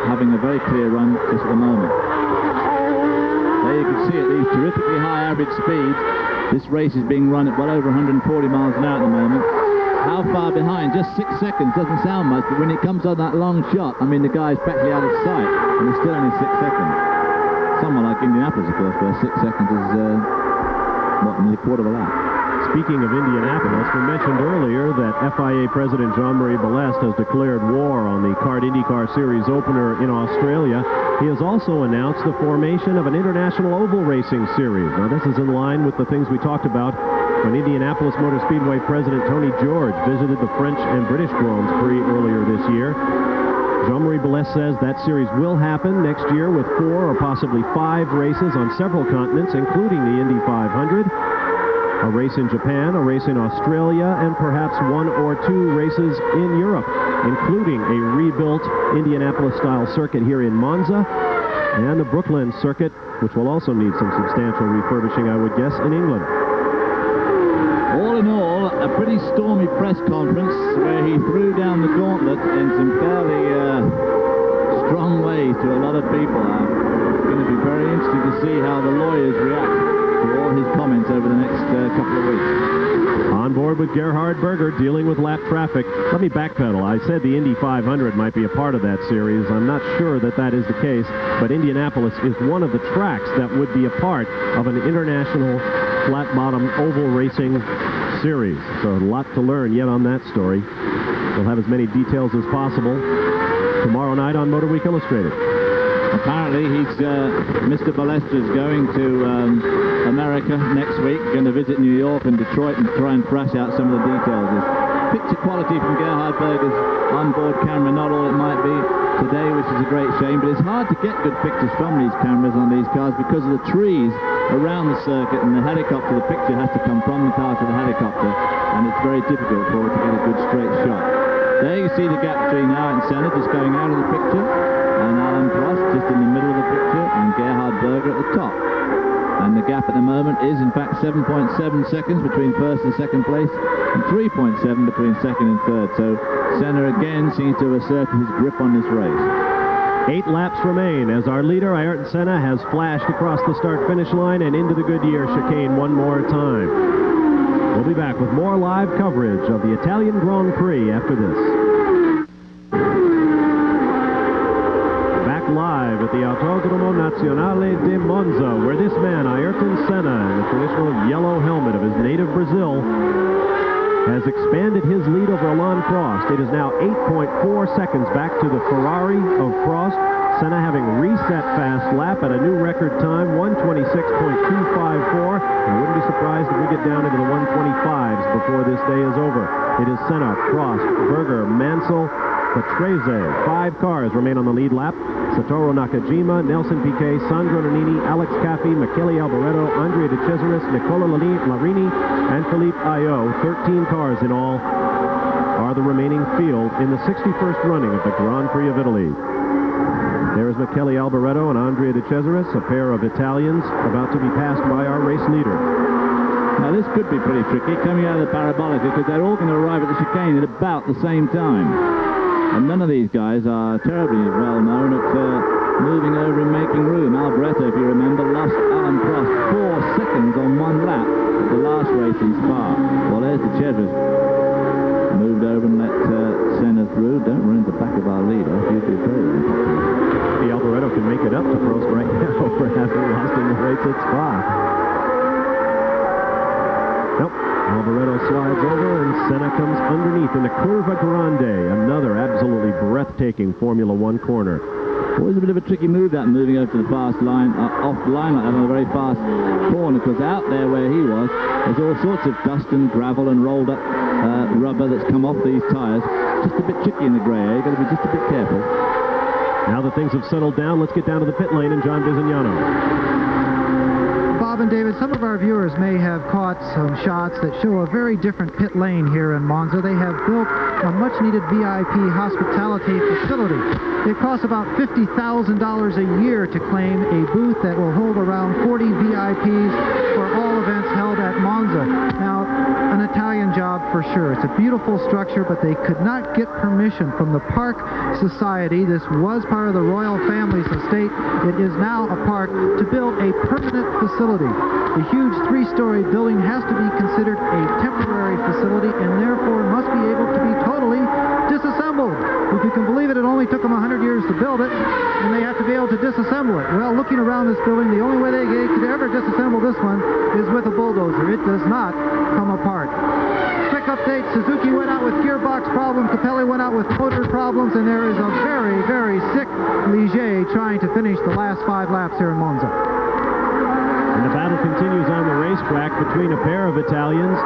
[SPEAKER 1] having a very clear run just at the moment. There you can see at these terrifically high average speeds. This race is being run at well over 140 miles an hour at the moment. How far behind? Just 6 seconds. Doesn't sound much, but when it comes on that long shot, I mean, the guy's practically out of sight, and it's still only 6 seconds. Someone like Indianapolis, of course, where 6 seconds is, nearly a quarter of a lap.
[SPEAKER 5] Speaking of Indianapolis, we mentioned earlier that FIA President Jean-Marie Balest has declared war on the CART IndyCar Series opener in Australia. He has also announced the formation of an international oval racing series. Now, this is in line with the things we talked about when Indianapolis Motor Speedway President Tony George visited the French and British Grand Prix earlier this year. Jean-Marie Balest says that series will happen next year with 4 or possibly 5 races on several continents, including the Indy 500, a race in Japan, a race in Australia, and perhaps 1 or 2 races in Europe, including a rebuilt Indianapolis-style circuit here in Monza, and the Brooklyn circuit, which will also need some substantial refurbishing, I would guess, in England.
[SPEAKER 1] All in all, a pretty stormy press conference where he threw down the gauntlet in some fairly strong ways to a lot of people. It's going to be very interesting to see how the lawyers react to all his comments over the next couple of weeks.
[SPEAKER 5] On board with Gerhard Berger, dealing with lap traffic. Let me backpedal. I said the Indy 500 might be a part of that series. I'm not sure that that is the case, but Indianapolis is one of the tracks that would be a part of an international flat-bottom oval racing series. So a lot to learn yet on that story. We'll have as many details as possible tomorrow night on Motor Week Illustrated.
[SPEAKER 1] Apparently, Mr. Balestra is going to America next week, going to visit New York and Detroit and try and thrash out some of the details. There's picture quality from Gerhard Berger's onboard camera, not all it might be today, which is a great shame, but it's hard to get good pictures from these cameras on these cars because of the trees around the circuit, and the helicopter, the picture has to come from the car to the helicopter, and it's very difficult for it to get a good straight shot. There you see the gap between Ayrton Senna just going out of the picture, and Alain Prost just in the middle of the picture, and Gerhard Berger at the top. And the gap at the moment is in fact 7.7 seconds between first and second place, and 3.7 between second and third. So Senna again seems to have asserted his grip on this race.
[SPEAKER 5] 8 laps remain as our leader, Ayrton Senna, has flashed across the start-finish line and into the Goodyear chicane one more time. We'll be back with more live coverage of the Italian Grand Prix after this. live at the Autodromo Nazionale di Monza, where this man, Ayrton Senna, in the traditional yellow helmet of his native Brazil, has expanded his lead over Alain Prost. It is now 8.4 seconds back to the Ferrari of Prost. Senna having reset fast lap at a new record time, 126.254. I wouldn't be surprised if we get down into the 125s before this day is over. It is Senna, Prost, Berger, Mansell, Patrese. 5 cars remain on the lead lap. Satoru Nakajima, Nelson Piquet, Sandro Nannini, Alex Caffi, Michele Alboreto, Andrea De Cesaris, Nicola Larini, and Philippe Ayot. 13 cars in all are the remaining field in the 61st running of the Grand Prix of Italy. There's Michele Alboreto and Andrea De Cesaris, a pair of Italians about to be passed by our race leader.
[SPEAKER 1] Now this could be pretty tricky coming out of the parabolic, because they're all going to arrive at the chicane at about the same time. And none of these guys are terribly well known at moving over and making room. Alboreto, if you remember, lost Alain Prost 4 seconds on one lap at the last race in Spa. Well, there's De Cesaris. Moved over and let Senna through. Don't ruin the back of our leader. He'll be very unpopular.
[SPEAKER 5] Alboreto can make it up to Prost right now for having lost in the race at Spa. Nope. Alboreto slides over and Senna comes underneath in the Curva Grande. Another absolutely breathtaking Formula One corner.
[SPEAKER 1] Always a bit of a tricky move, that moving over to the fast line, off the line like that on a very fast corner, because out there where he was, there's all sorts of dust and gravel and rolled up rubber that's come off these tyres. Just a bit tricky in the grey area. You've got to be just a bit careful.
[SPEAKER 5] Now that things have settled down, let's get down to the pit lane and John Bizignano.
[SPEAKER 6] Bob and David, some of our viewers may have caught some shots that show a very different pit lane here in Monza. They have built a much-needed VIP hospitality facility. It costs about $50,000 a year to claim a booth that will hold around 40 VIPs for all events held at Monza. Now, an Italian job for sure. It's a beautiful structure, but they could not get permission from the Park Society. This was part of the royal family's estate. It is now a park to build a permanent facility. The huge 3-story building has to be considered a temporary facility and therefore must be able to be totally disassembled. If you can believe it, it only took them 100 years to build it, and they have to be able to disassemble it. Well, looking around this building, the only way they could ever disassemble this one is with a bulldozer. It does not come apart. Quick update, Suzuki went out with gearbox problems, Capelli went out with motor problems, and there is a very, very sick Ligier trying to finish the last 5 laps here in Monza.
[SPEAKER 5] And the battle continues on the racetrack between a pair of Italians.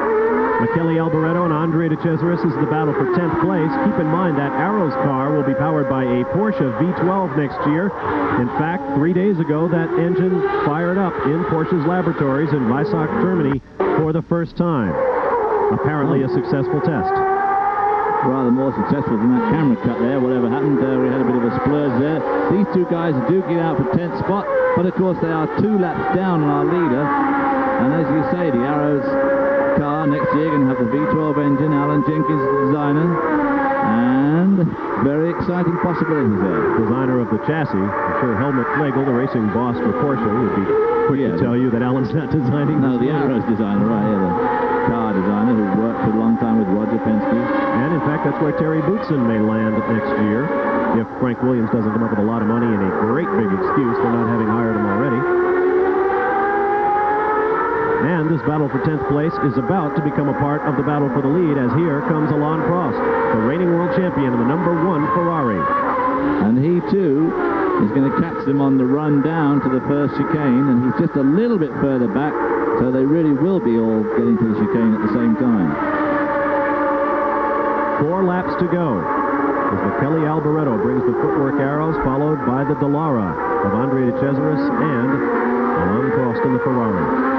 [SPEAKER 5] Michele Alboreto and Andrea De Cesaris is the battle for 10th place. Keep in mind that Arrow's car will be powered by a Porsche V12 next year. In fact, 3 days ago, that engine fired up in Porsche's laboratories in Weissach, Germany for the first time. Apparently a successful test.
[SPEAKER 1] Rather more successful than that camera cut there. Whatever happened, we had a bit of a splurge there. These two guys are duking out for 10th spot, but of course they are 2 laps down on our leader. And as you say, the Arrows car next year going to have the V12 engine. Alan Jenkins, the designer, and very exciting possibilities there.
[SPEAKER 5] Designer of the chassis. I'm sure Helmut Flegel, the racing boss for Porsche, would be quick to tell you that Alan's not designing.
[SPEAKER 1] No, the Arrows designer, right here, the car designer who worked for a long time with Roger Penske.
[SPEAKER 5] And in fact, that's where Terry Boutsen may land next year, if Frank Williams doesn't come up with a lot of money and a great big excuse for not having hired him already. And this battle for 10th place is about to become a part of the battle for the lead, as here comes Alain Prost, the reigning world champion of the #1 Ferrari.
[SPEAKER 1] And he, too, is going to catch them on the run down to the first chicane, and he's just a little bit further back, so they really will be all getting to the chicane at the same time.
[SPEAKER 5] 4 laps to go as Michele Alboreto brings the footwork arrows, followed by the Dallara of Andrea De Cesaris and Alain Prost in the Ferrari.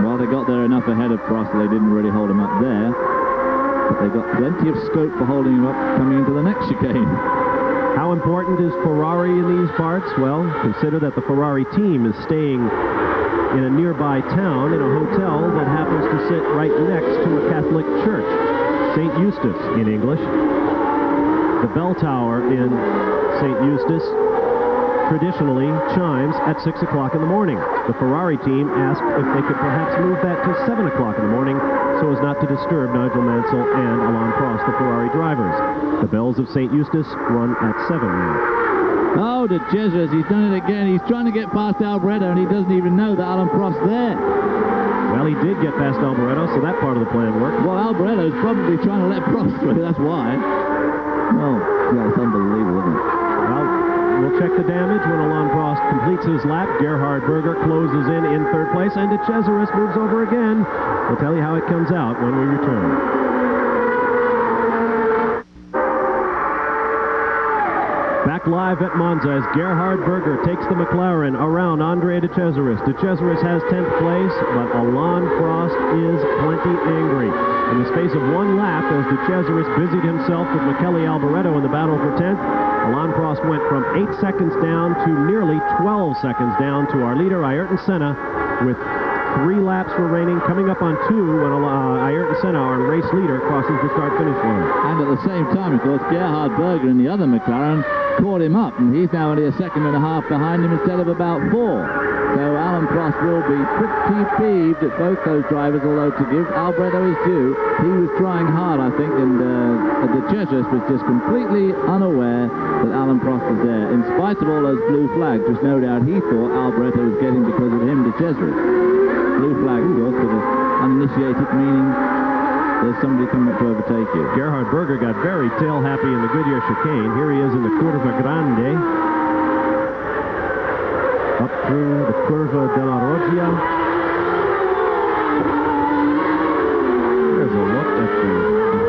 [SPEAKER 1] Well, they got there enough ahead of Prost that they didn't really hold him up there, but they got plenty of scope for holding him up coming into the next chicane.
[SPEAKER 5] How important is Ferrari in these parts? Well, consider that the Ferrari team is staying in a nearby town in a hotel that happens to sit right next to a Catholic church, St. Eustace in English. The bell tower in St. Eustace traditionally chimes at 6 o'clock in the morning. The Ferrari team asked if they could perhaps move that to 7 o'clock in the morning so as not to disturb Nigel Mansell and Alain Prost, the Ferrari drivers. The bells of St. Eustace run at 7 now.
[SPEAKER 1] Oh, De Cesaris, he's done it again. He's trying to get past Alboreto, and he doesn't even know that Alan Prost's there.
[SPEAKER 5] Well, he did get past Alboreto, so that part of the plan worked.
[SPEAKER 1] Well, Alboreto's probably trying to let Prost through, that's why. Oh, yeah, it's unbelievable, isn't it?
[SPEAKER 5] Well, we'll check the damage when Alain Prost completes his lap. Gerhard Berger closes in third place, and De Cesaris moves over again. We'll tell you how it comes out when we return. Back live at Monza as Gerhard Berger takes the McLaren around Andrea De Cesaris. De Cesaris has 10th place, but Alain Prost is plenty angry. In the space of one lap, as De Cesaris busied himself with Michele Alboreto in the battle for 10th, Alain Prost went from 8 seconds down to nearly 12 seconds down to our leader, Ayrton Senna, with 3 laps remaining, coming up on 2 when Ayrton Senna, our race leader, crosses the start-finish line.
[SPEAKER 1] And at the same time, of course, Gerhard Berger in the other McLaren caught him up, and he's now only a second and a half behind him instead of about 4. So Alan Prost will be pretty peeved at both those drivers, although to give Alboreto his due, he was trying hard, I think, and De Cesaris was just completely unaware that Alan Prost was there, in spite of all those blue flags, which no doubt he thought Alboreto was getting because of him, De Cesaris. Blue flag, of course, for the uninitiated, meaning there's somebody coming up to overtake you.
[SPEAKER 5] Gerhard Berger got very tail-happy in the Goodyear chicane. Here he is in the Curva Grande. Up through the Curva della Roggia. There's a look at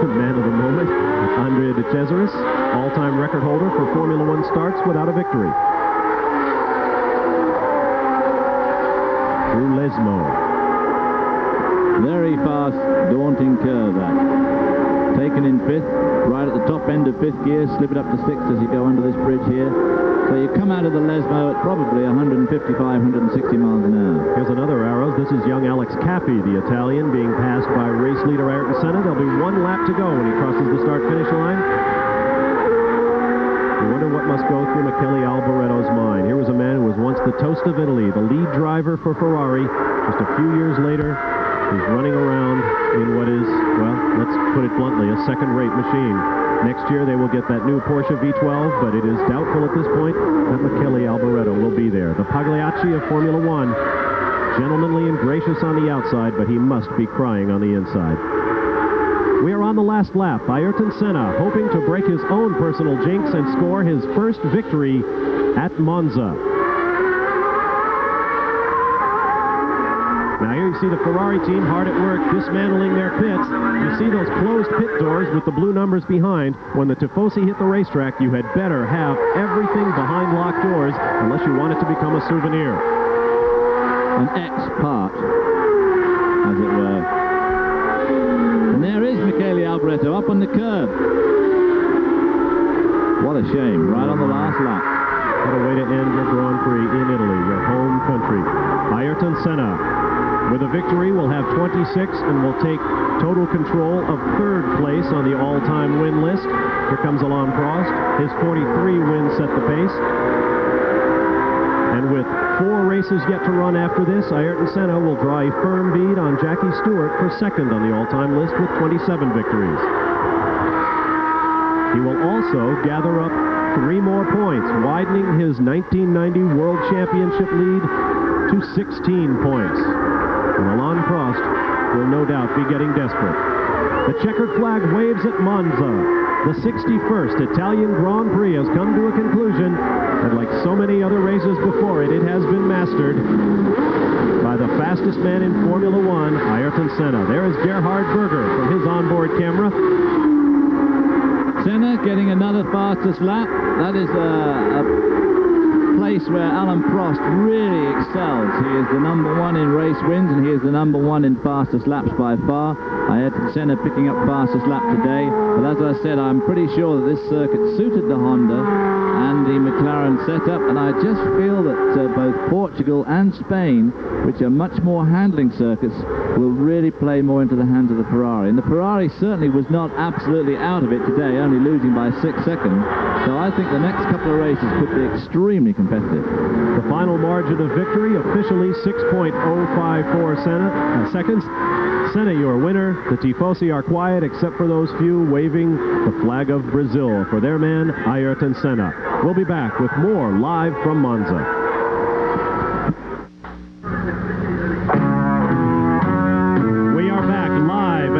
[SPEAKER 5] the man of the moment, Andrea De Cesaris, all-time record holder for Formula One starts without a victory. Through Lesmo.
[SPEAKER 1] Very fast, daunting curve, that. Taken in 5th, right at the top end of 5th gear, slip it up to 6th as you go under this bridge here. So you come out of the Lesmo at probably 155, 160 miles an hour.
[SPEAKER 5] Here's another Arrows. This is young Alex Cappy, the Italian, being passed by race leader Ayrton Senna. There'll be 1 lap to go when he crosses the start-finish line. You wonder what must go through Michele Alboreto's mind. Here was a man who was once the toast of Italy, the lead driver for Ferrari. Just a few years later, he's running around in what is, well, let's put it bluntly, a second-rate machine. Next year they will get that new Porsche V12, but it is doubtful at this point that Michele Alboreto will be there. The Pagliacci of Formula One, gentlemanly and gracious on the outside, but he must be crying on the inside. We are on the last lap. Ayrton Senna hoping to break his own personal jinx and score his first victory at Monza. Now here you see the Ferrari team hard at work dismantling their pits. You see those closed pit doors with the blue numbers behind. When the Tifosi hit the racetrack, you had better have everything behind locked doors unless you want it to become a souvenir.
[SPEAKER 1] An X-part, as it were. And there is Michele Alboreto up on the curb. What a shame, right on the last lap.
[SPEAKER 5] What a way to end your Grand Prix in Italy, your home country. Ayrton Senna, with a victory, will have 26 and will take total control of 3rd place on the all-time win list. Here comes Alain Prost. His 43 wins set the pace. And with 4 races yet to run after this, Ayrton Senna will draw a firm bead on Jackie Stewart for 2nd on the all-time list with 27 victories. He will also gather up 3 more points, widening his 1990 World Championship lead to 16 points. And Alain Prost will no doubt be getting desperate. The checkered flag waves at Monza. The 61st Italian Grand Prix has come to a conclusion, and like so many other races before it, it has been mastered by the fastest man in Formula One, Ayrton Senna. There is Gerhard Berger from his onboard camera.
[SPEAKER 1] Senna getting another fastest lap. That is a place where Alan Prost really excels. He is the #1 in race wins, and he is the #1 in fastest laps by far. Ayrton Senna picking up fastest lap today, but as I said, I'm pretty sure that this circuit suited the Honda and the McLaren setup, and I just feel that both Portugal and Spain, which are much more handling circuits, will really play more into the hands of the Ferrari. And the Ferrari certainly was not absolutely out of it today, only losing by 6 seconds. So I think the next couple of races could be extremely competitive.
[SPEAKER 5] The final margin of victory, officially 6.054 seconds. Senna, your winner. The Tifosi are quiet except for those few waving the flag of Brazil for their man, Ayrton Senna. We'll be back with more live from Monza.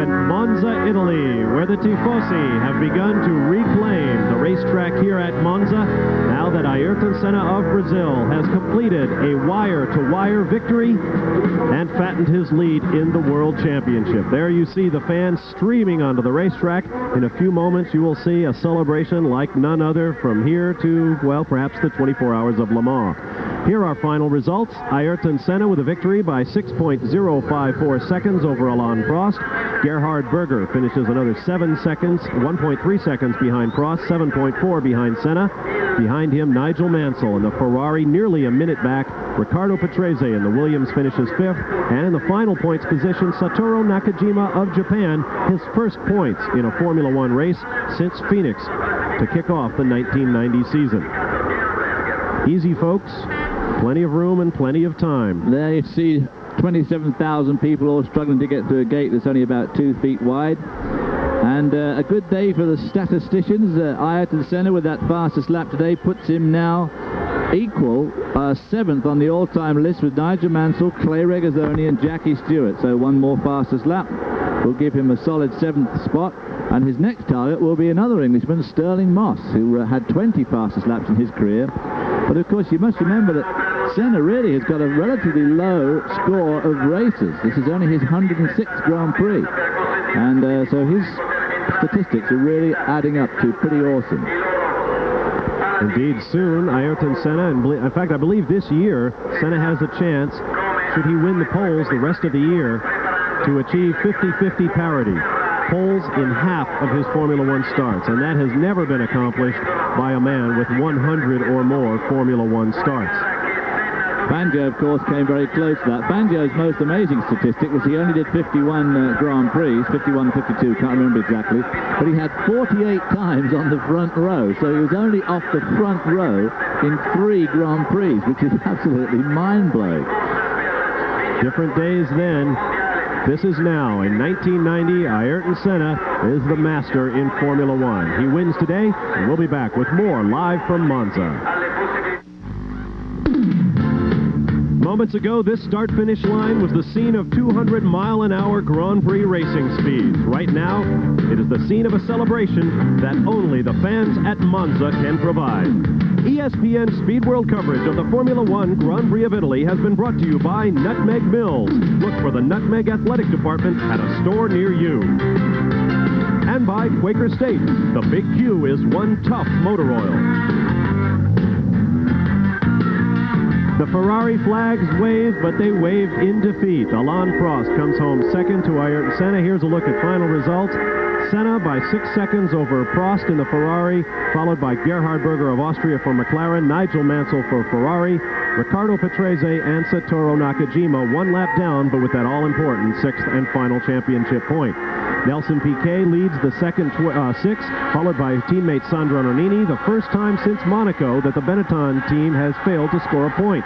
[SPEAKER 5] Monza, Italy, where the Tifosi have begun to reclaim the racetrack here at Monza, now that Ayrton Senna of Brazil has completed a wire-to-wire victory and fattened his lead in the World Championship. There you see the fans streaming onto the racetrack. In a few moments, you will see a celebration like none other from here to, well, perhaps the 24 hours of Le Mans. Here are final results. Ayrton Senna with a victory by 6.054 seconds over Alain Prost. Gerhard Berger finishes another 7 seconds, 1.3 seconds behind Prost, 7.4 behind Senna. Behind him, Nigel Mansell in the Ferrari, nearly a minute back. Riccardo Patrese in the Williams finishes 5th. And in the final points position, Satoru Nakajima of Japan, his first points in a Formula One race since Phoenix to kick off the 1990 season. Easy, folks. Plenty of room and plenty of time.
[SPEAKER 1] There you see 27,000 people all struggling to get through a gate that's only about 2 feet wide. And a good day for the statisticians. Ayrton Senna with that fastest lap today puts him now equal 7th on the all-time list with Nigel Mansell, Clay Regazzoni and Jackie Stewart. So one more fastest lap will give him a solid 7th spot. And his next target will be another Englishman, Sterling Moss, who had 20 fastest laps in his career. But of course you must remember that Senna really has got a relatively low score of races. This is only his 106th Grand Prix. And so his statistics are really adding up to pretty awesome.
[SPEAKER 5] Indeed, soon, Ayrton Senna, and in fact, I believe this year, Senna has a chance, should he win the polls the rest of the year, to achieve 50-50 parity. Poles in half of his Formula One starts, and that has never been accomplished by a man with 100 or more Formula One starts.
[SPEAKER 1] Fangio, of course, came very close to that. Fangio's most amazing statistic was he only did 51 Grand Prix, 51, 52, can't remember exactly, but he had 48 times on the front row, so he was only off the front row in 3 Grand Prix, which is absolutely mind-blowing.
[SPEAKER 5] Different days then. This is now. In 1990, Ayrton Senna is the master in Formula One. He wins today, and we'll be back with more live from Monza. Moments ago, this start-finish line was the scene of 200-mile-an-hour Grand Prix racing speeds. Right now, it is the scene of a celebration that only the fans at Monza can provide. ESPN Speed World coverage of the Formula One Grand Prix of Italy has been brought to you by Nutmeg Mills. Look for the Nutmeg Athletic Department at a store near you. And by Quaker State. The Big Q is one tough motor oil. The Ferrari flags wave, but they wave in defeat. Alain Prost comes home second to Ayrton Senna. Here's a look at final results. Senna by 6 seconds over Prost in the Ferrari, followed by Gerhard Berger of Austria for McLaren, Nigel Mansell for Ferrari, Riccardo Patrese and Satoru Nakajima 1 lap down, but with that all-important 6th and final championship point. Nelson Piquet leads the second 6, followed by teammate Sandro Nannini, the first time since Monaco that the Benetton team has failed to score a point.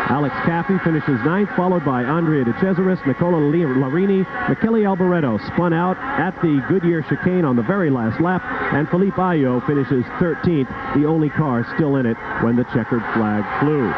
[SPEAKER 5] Alex Caffey finishes 9th, followed by Andrea De Cesaris, Nicola Larini. Michele Alboreto spun out at the Goodyear chicane on the very last lap, and Felipe Ayo finishes 13th, the only car still in it when the checkered flag flew.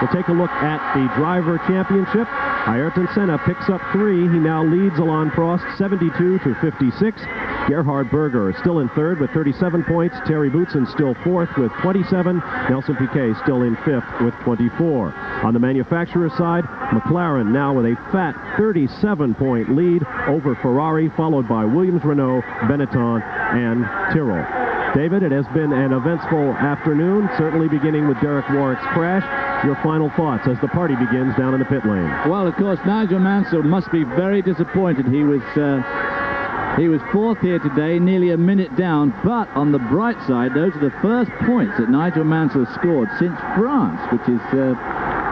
[SPEAKER 5] We'll take a look at the driver championship. Ayrton Senna picks up 3. He now leads Alain Prost 72 to 56. Gerhard Berger is still in 3rd with 37 points. Terry Boutsen still 4th with 27. Nelson Piquet still in 5th with 24. On the manufacturer side, McLaren now with a fat 37-point lead over Ferrari, followed by Williams-Renault, Benetton, and Tyrrell. David, it has been an eventful afternoon, certainly beginning with Derek Warwick's crash. Your final thoughts as the party begins down in the pit lane.
[SPEAKER 1] Well, of course, Nigel Mansell must be very disappointed. He was 4th here today, nearly a minute down, but on the bright side, those are the first points that Nigel Mansell scored since France, which is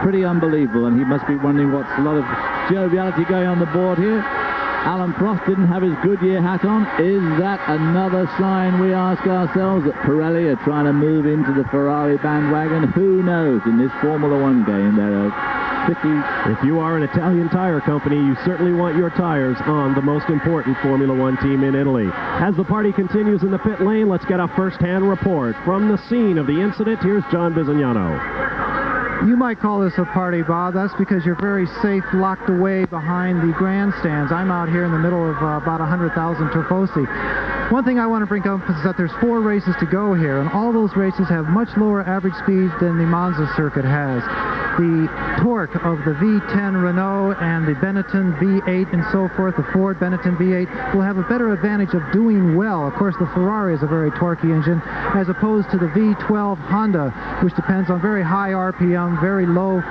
[SPEAKER 1] pretty unbelievable, and he must be wondering what's a lot of joviality going on the board here. Alain Prost didn't have his Goodyear hat on. Is that another sign, we ask ourselves, that Pirelli are trying to move into the Ferrari bandwagon? Who knows? In this Formula One game, there are
[SPEAKER 5] If you are an Italian tire company, you certainly want your tires on the most important Formula One team in Italy. As the party continues in the pit lane, let's get a first-hand report from the scene of the incident. Here's John Bisognano.
[SPEAKER 6] You might call this a party, Bob. That's because you're very safe, locked away behind the grandstands. I'm out here in the middle of about 100,000 Tifosi. One thing I want to bring up is that there's 4 races to go here, and all those races have much lower average speeds than the Monza circuit has. The torque of the V10 Renault and the Benetton V8 and so forth, the Ford Benetton V8, will have a better advantage of doing well. Of course, the Ferrari is a very torquey engine, as opposed to the V12 Honda, which depends on very high RPM, very low,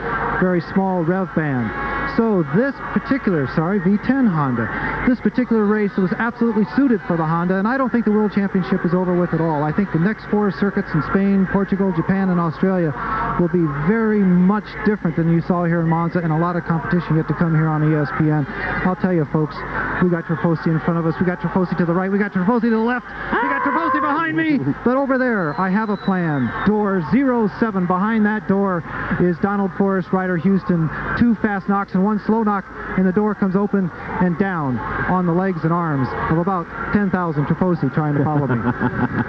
[SPEAKER 6] very small rev band. So this particular, V10 Honda, this particular race was absolutely suited for the Honda, and I don't think the World Championship is over with at all. I think the next 4 circuits in Spain, Portugal, Japan, and Australia will be very much different than you saw here in Monza, and a lot of competition yet to come here on ESPN. I'll tell you, folks, we got Tifosi in front of us, we got Tifosi to the right, we got Tifosi to the left, we got Tifosi behind me, but over there, I have a plan. Door 07, behind that door is Donald Forrest, Ryder Houston, 2 fast knocks and 1 slow knock, and the door comes open and down on the legs and arms of about 10,000 Tifosi trying to follow me.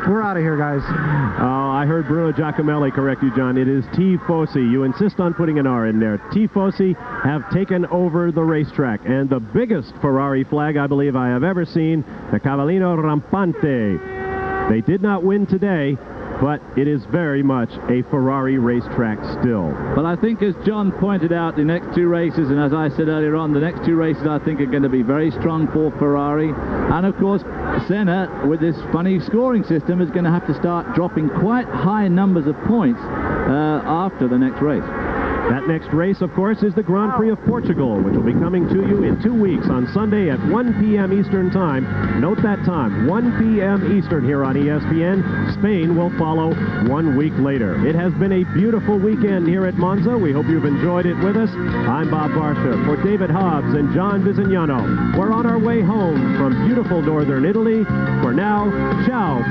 [SPEAKER 6] We're out of here, guys.
[SPEAKER 5] Oh, I heard Bruno Giacomelli correct you, John. It is Tifosi. You insist on putting an R in there. Tifosi have taken over the racetrack, and the biggest Ferrari flag I believe I have ever seen, the Cavallino Rampante. They did not win today, but it is very much a Ferrari racetrack still.
[SPEAKER 1] But I think, as John pointed out, the next 2 races, and as I said earlier on, the next 2 races I think are going to be very strong for Ferrari. And of course, Senna, with this funny scoring system, is going to have to start dropping quite high numbers of points after the next race.
[SPEAKER 5] That next race, of course, is the Grand Prix of Portugal, which will be coming to you in 2 weeks on Sunday at 1 p.m. Eastern Time. Note that time, 1 p.m. Eastern here on ESPN. Spain will follow 1 week later. It has been a beautiful weekend here at Monza. We hope you've enjoyed it with us. I'm Bob Barsha for David Hobbs and John Bisognano. We're on our way home from beautiful northern Italy. For now, ciao.